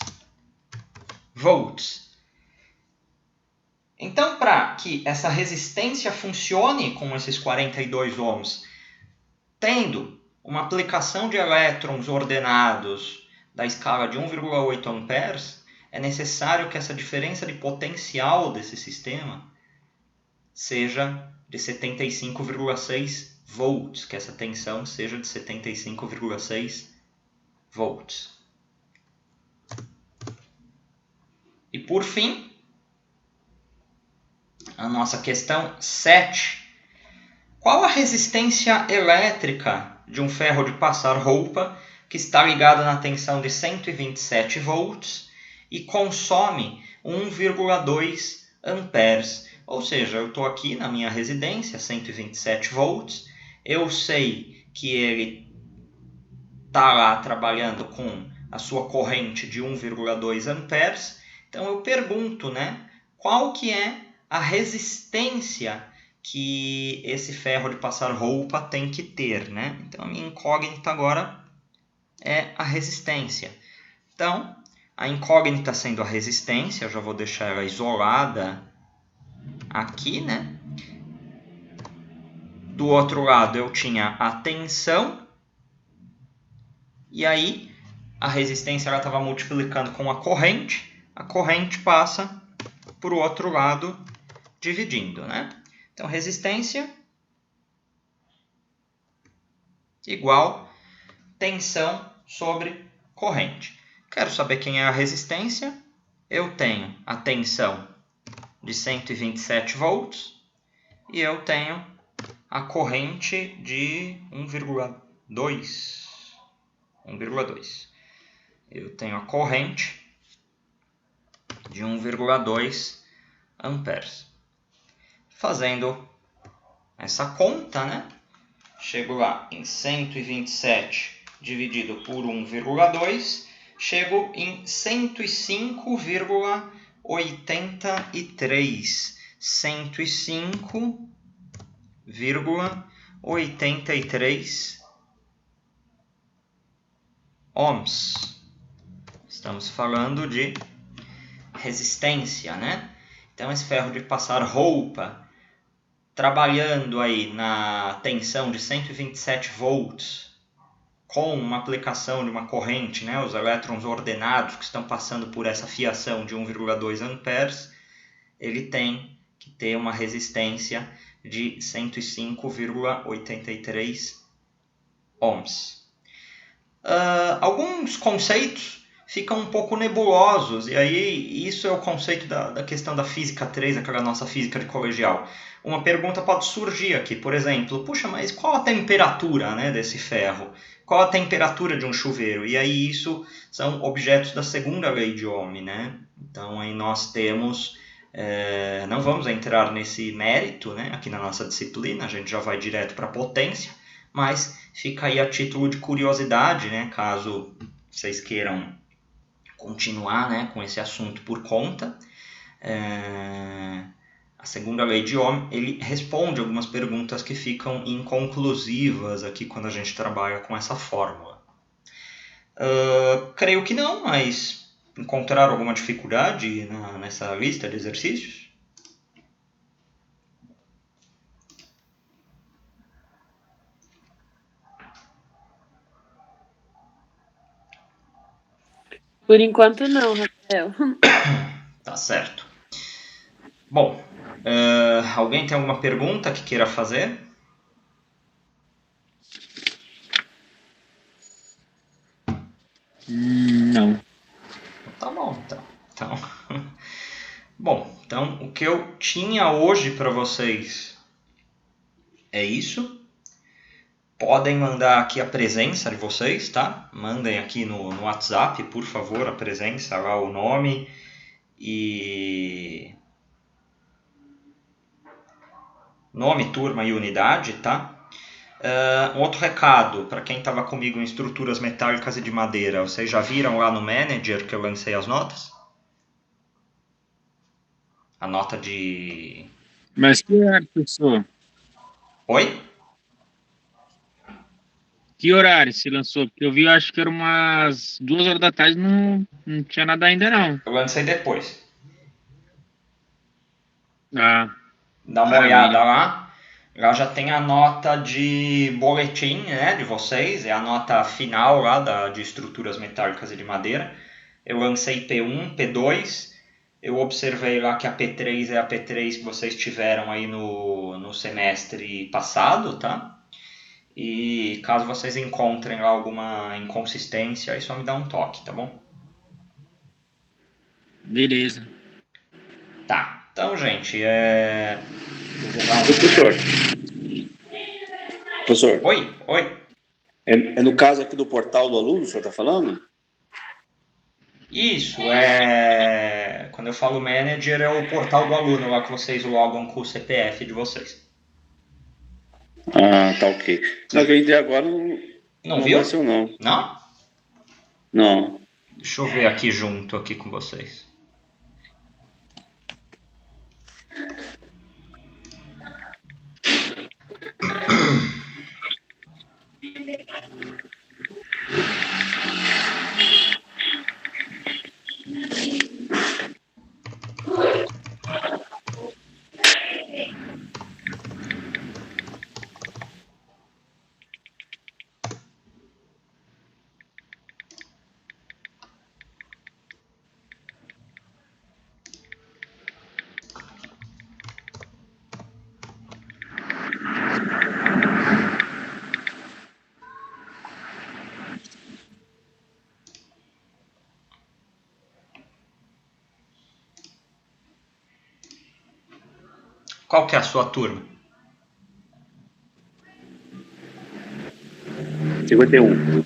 volts. Então, para que essa resistência funcione com esses 42 ohms, tendo uma aplicação de elétrons ordenados da escala de 1,8 amperes, é necessário que essa diferença de potencial desse sistema seja de 75,6 volts, que essa tensão seja de 75,6 volts. E por fim, a nossa questão 7. Qual a resistência elétrica de um ferro de passar roupa que está ligado na tensão de 127 volts e consome 1,2 amperes? Ou seja, eu estou aqui na minha residência, 127 volts, eu sei que ele está lá trabalhando com a sua corrente de 1,2 amperes, então eu pergunto, né, qual que é a resistência que esse ferro de passar roupa tem que ter, né? Então a minha incógnita agora é a resistência. Então, a incógnita sendo a resistência, eu já vou deixar ela isolada aqui, né? Do outro lado eu tinha a tensão, e aí a resistência estava multiplicando com a corrente passa para o outro lado dividindo, né? Então, resistência igual tensão sobre corrente. Quero saber quem é a resistência. Eu tenho a tensão de 127 volts e eu tenho a corrente de 1,2. Eu tenho a corrente de 1,2 amperes. Fazendo essa conta, né? Chego lá em 127 dividido por 1,2, chego em 105,83. 105,83 ohms. Estamos falando de resistência, né? Então, esse ferro de passar roupa, trabalhando aí na tensão de 127 volts, com uma aplicação de uma corrente, né, os elétrons ordenados que estão passando por essa fiação de 1,2 amperes, ele tem que ter uma resistência de 105,83 ohms. Alguns conceitos ficam um pouco nebulosos, e aí isso é o conceito da questão da física 3, aquela nossa física de colegial. Uma pergunta pode surgir aqui, por exemplo, puxa, mas qual a temperatura, né, desse ferro? Qual a temperatura de um chuveiro? E aí isso são objetos da segunda lei de Ohm, né? Então aí nós temos, não vamos entrar nesse mérito, né, aqui na nossa disciplina, a gente já vai direto para a potência, mas fica aí a título de curiosidade, né, caso vocês queiram continuar, né, com esse assunto por conta. A segunda lei de Ohm, ele responde algumas perguntas que ficam inconclusivas aqui quando a gente trabalha com essa fórmula. Creio que não, mas encontraram alguma dificuldade nessa lista de exercícios? Por enquanto não, Rafael. Tá certo. Bom, alguém tem alguma pergunta que queira fazer? Não. Tá bom, então. Bom, então o que eu tinha hoje para vocês é isso. Podem mandar aqui a presença de vocês, tá? Mandem aqui no WhatsApp, por favor, a presença, lá o nome e... nome, turma e unidade, tá? Um outro recado, para quem estava comigo em estruturas metálicas e de madeira, vocês já viram lá no Manager que eu lancei as notas? A nota de... Mas que horário, professor? Oi? Que horário se lançou? Porque eu vi, acho que era umas 2 horas da tarde, não tinha nada ainda não. Eu lancei depois. Ah, Dá uma maravilha. olhada lá. Lá já tem a nota de boletim, né, de vocês, é a nota final lá de estruturas metálicas e de madeira. Eu lancei P1, P2, eu observei lá que a P3 é a P3 que vocês tiveram aí no semestre passado, tá? E caso vocês encontrem lá alguma inconsistência, aí só me dá um toque, tá bom? Beleza. Tá, então, gente, eu vou dar Professor. Professor, Oi. é no caso aqui do portal do aluno, o senhor está falando? Isso, quando eu falo manager, é o portal do aluno lá que vocês logam com o CPF de vocês. Ah, tá ok. Não, que eu entrei agora Não viu? apareceu não. Não? Não. Deixa eu ver aqui junto aqui com vocês. Qual que é a sua turma? 51.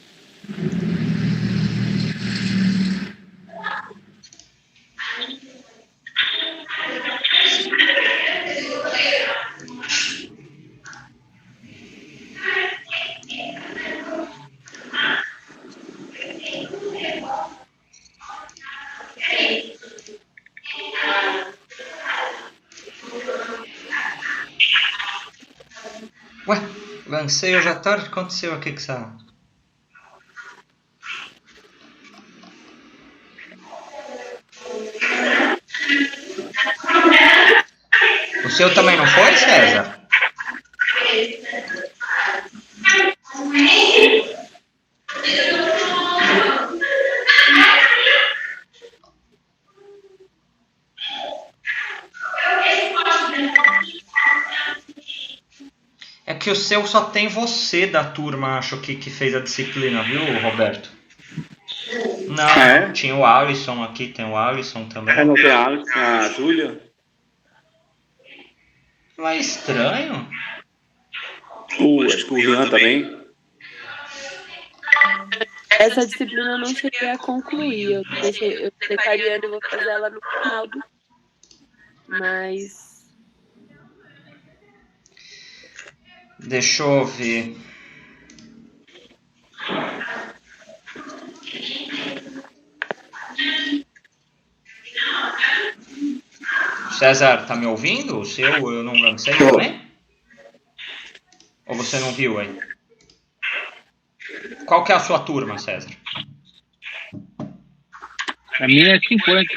Ué, lancei hoje à tarde, o que aconteceu aqui com essa... O seu também não foi, César? É que o seu só tem você da turma, acho que fez a disciplina, viu, Roberto? Não, É? tinha o Alisson aqui, tem o Alisson também. Não tem a Alex, a Júlia? Mas estranho. Acho que o Rian também. Essa disciplina eu não cheguei a concluir. Eu deixei a Ariana e vou fazer ela no final do. Mas. Deixa eu ver. César, tá me ouvindo? O seu eu não lancei também? Ou você não viu aí? Qual que é a sua turma, César? A minha é 50.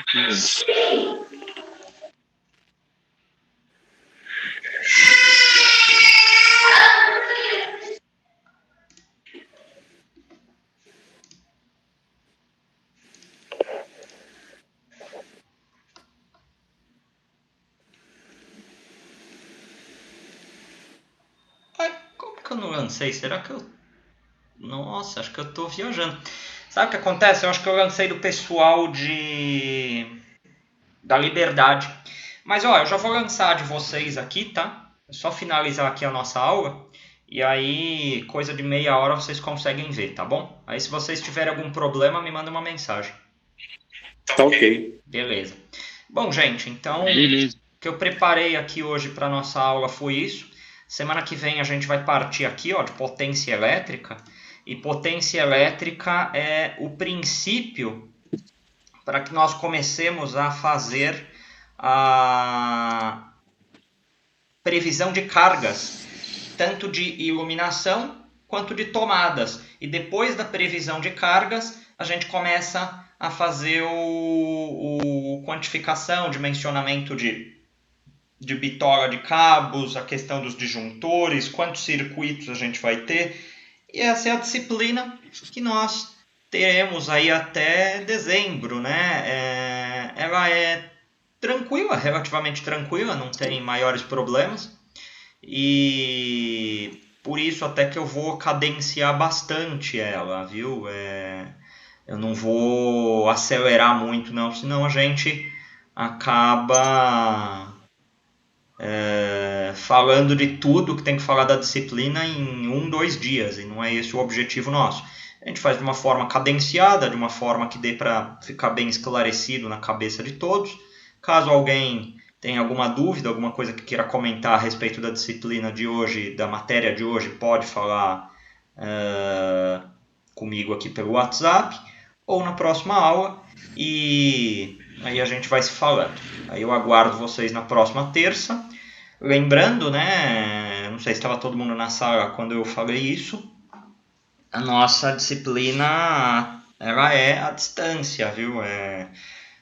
Ai, como que eu não lancei? Será que eu... Nossa, acho que eu tô viajando. Sabe o que acontece? Eu acho que eu lancei do pessoal da Liberdade. Mas, ó, eu já vou lançar de vocês aqui, tá? É só finalizar aqui a nossa aula. E aí, coisa de meia hora vocês conseguem ver, tá bom? Aí, se vocês tiverem algum problema, me mandem uma mensagem. Tá ok. Beleza. Bom, gente, então... Beleza. O que eu preparei aqui hoje para nossa aula foi isso. Semana que vem a gente vai partir aqui, ó, de potência elétrica. E potência elétrica é o princípio para que nós comecemos a fazer a previsão de cargas, tanto de iluminação quanto de tomadas. E depois da previsão de cargas, a gente começa a fazer o quantificação, dimensionamento de de bitola de cabos, a questão dos disjuntores, quantos circuitos a gente vai ter. E essa é a disciplina que nós teremos aí até dezembro, né? Ela é tranquila, relativamente tranquila, não tem maiores problemas. E por isso até que eu vou cadenciar bastante ela, viu? Eu não vou acelerar muito não, senão a gente acaba falando de tudo que tem que falar da disciplina em 1-2 dias, e não é esse o objetivo nosso. A gente faz de uma forma cadenciada, de uma forma que dê para ficar bem esclarecido na cabeça de todos. Caso alguém tenha alguma dúvida, alguma coisa que queira comentar a respeito da disciplina de hoje, da matéria de hoje, pode falar comigo aqui pelo WhatsApp ou na próxima aula, e aí a gente vai se falando. Aí eu aguardo vocês na próxima terça. Lembrando, né, não sei se estava todo mundo na sala quando eu falei isso, a nossa disciplina ela é à distância, viu?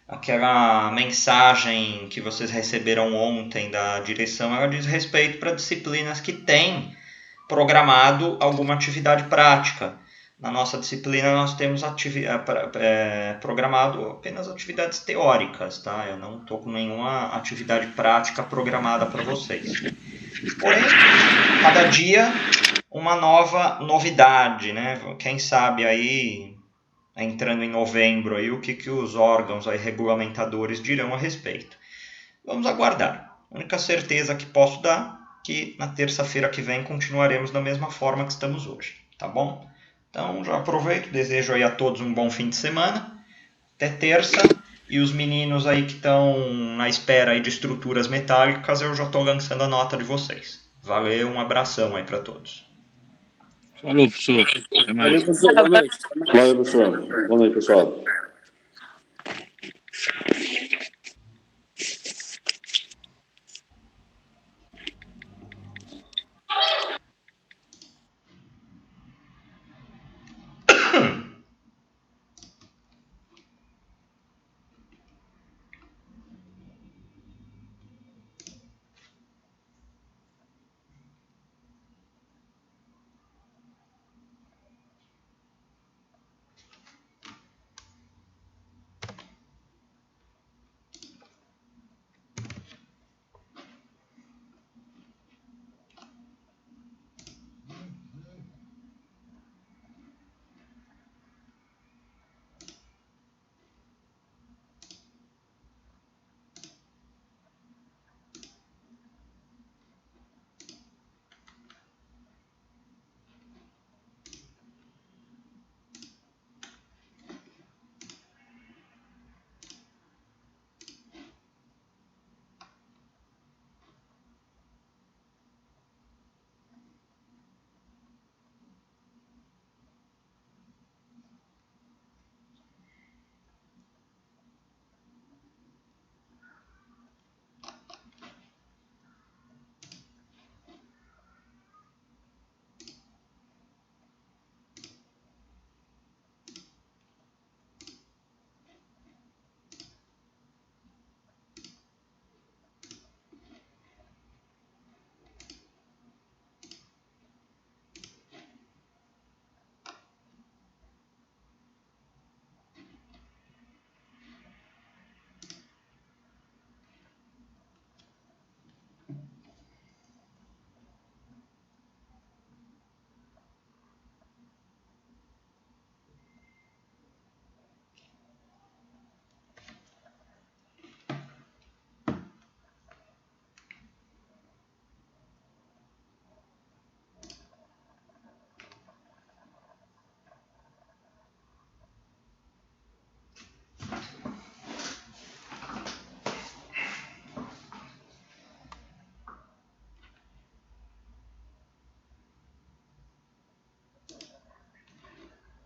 Aquela mensagem que vocês receberam ontem da direção, ela diz respeito para disciplinas que têm programado alguma atividade prática. Na nossa disciplina nós temos programado apenas atividades teóricas, tá? Eu não estou com nenhuma atividade prática programada para vocês. Porém, cada dia uma nova novidade, né? Quem sabe aí, entrando em novembro, aí, o que os órgãos aí, regulamentadores dirão a respeito. Vamos aguardar. A única certeza que posso dar é que na terça-feira que vem continuaremos da mesma forma que estamos hoje, tá bom? Então, já aproveito, desejo aí a todos um bom fim de semana. Até terça. E os meninos aí que estão na espera aí de estruturas metálicas, eu já estou lançando a nota de vocês. Valeu, um abração aí para todos. Falou, professor. Até mais. Valeu, professor. Boa noite. Valeu, professor. Boa noite, pessoal.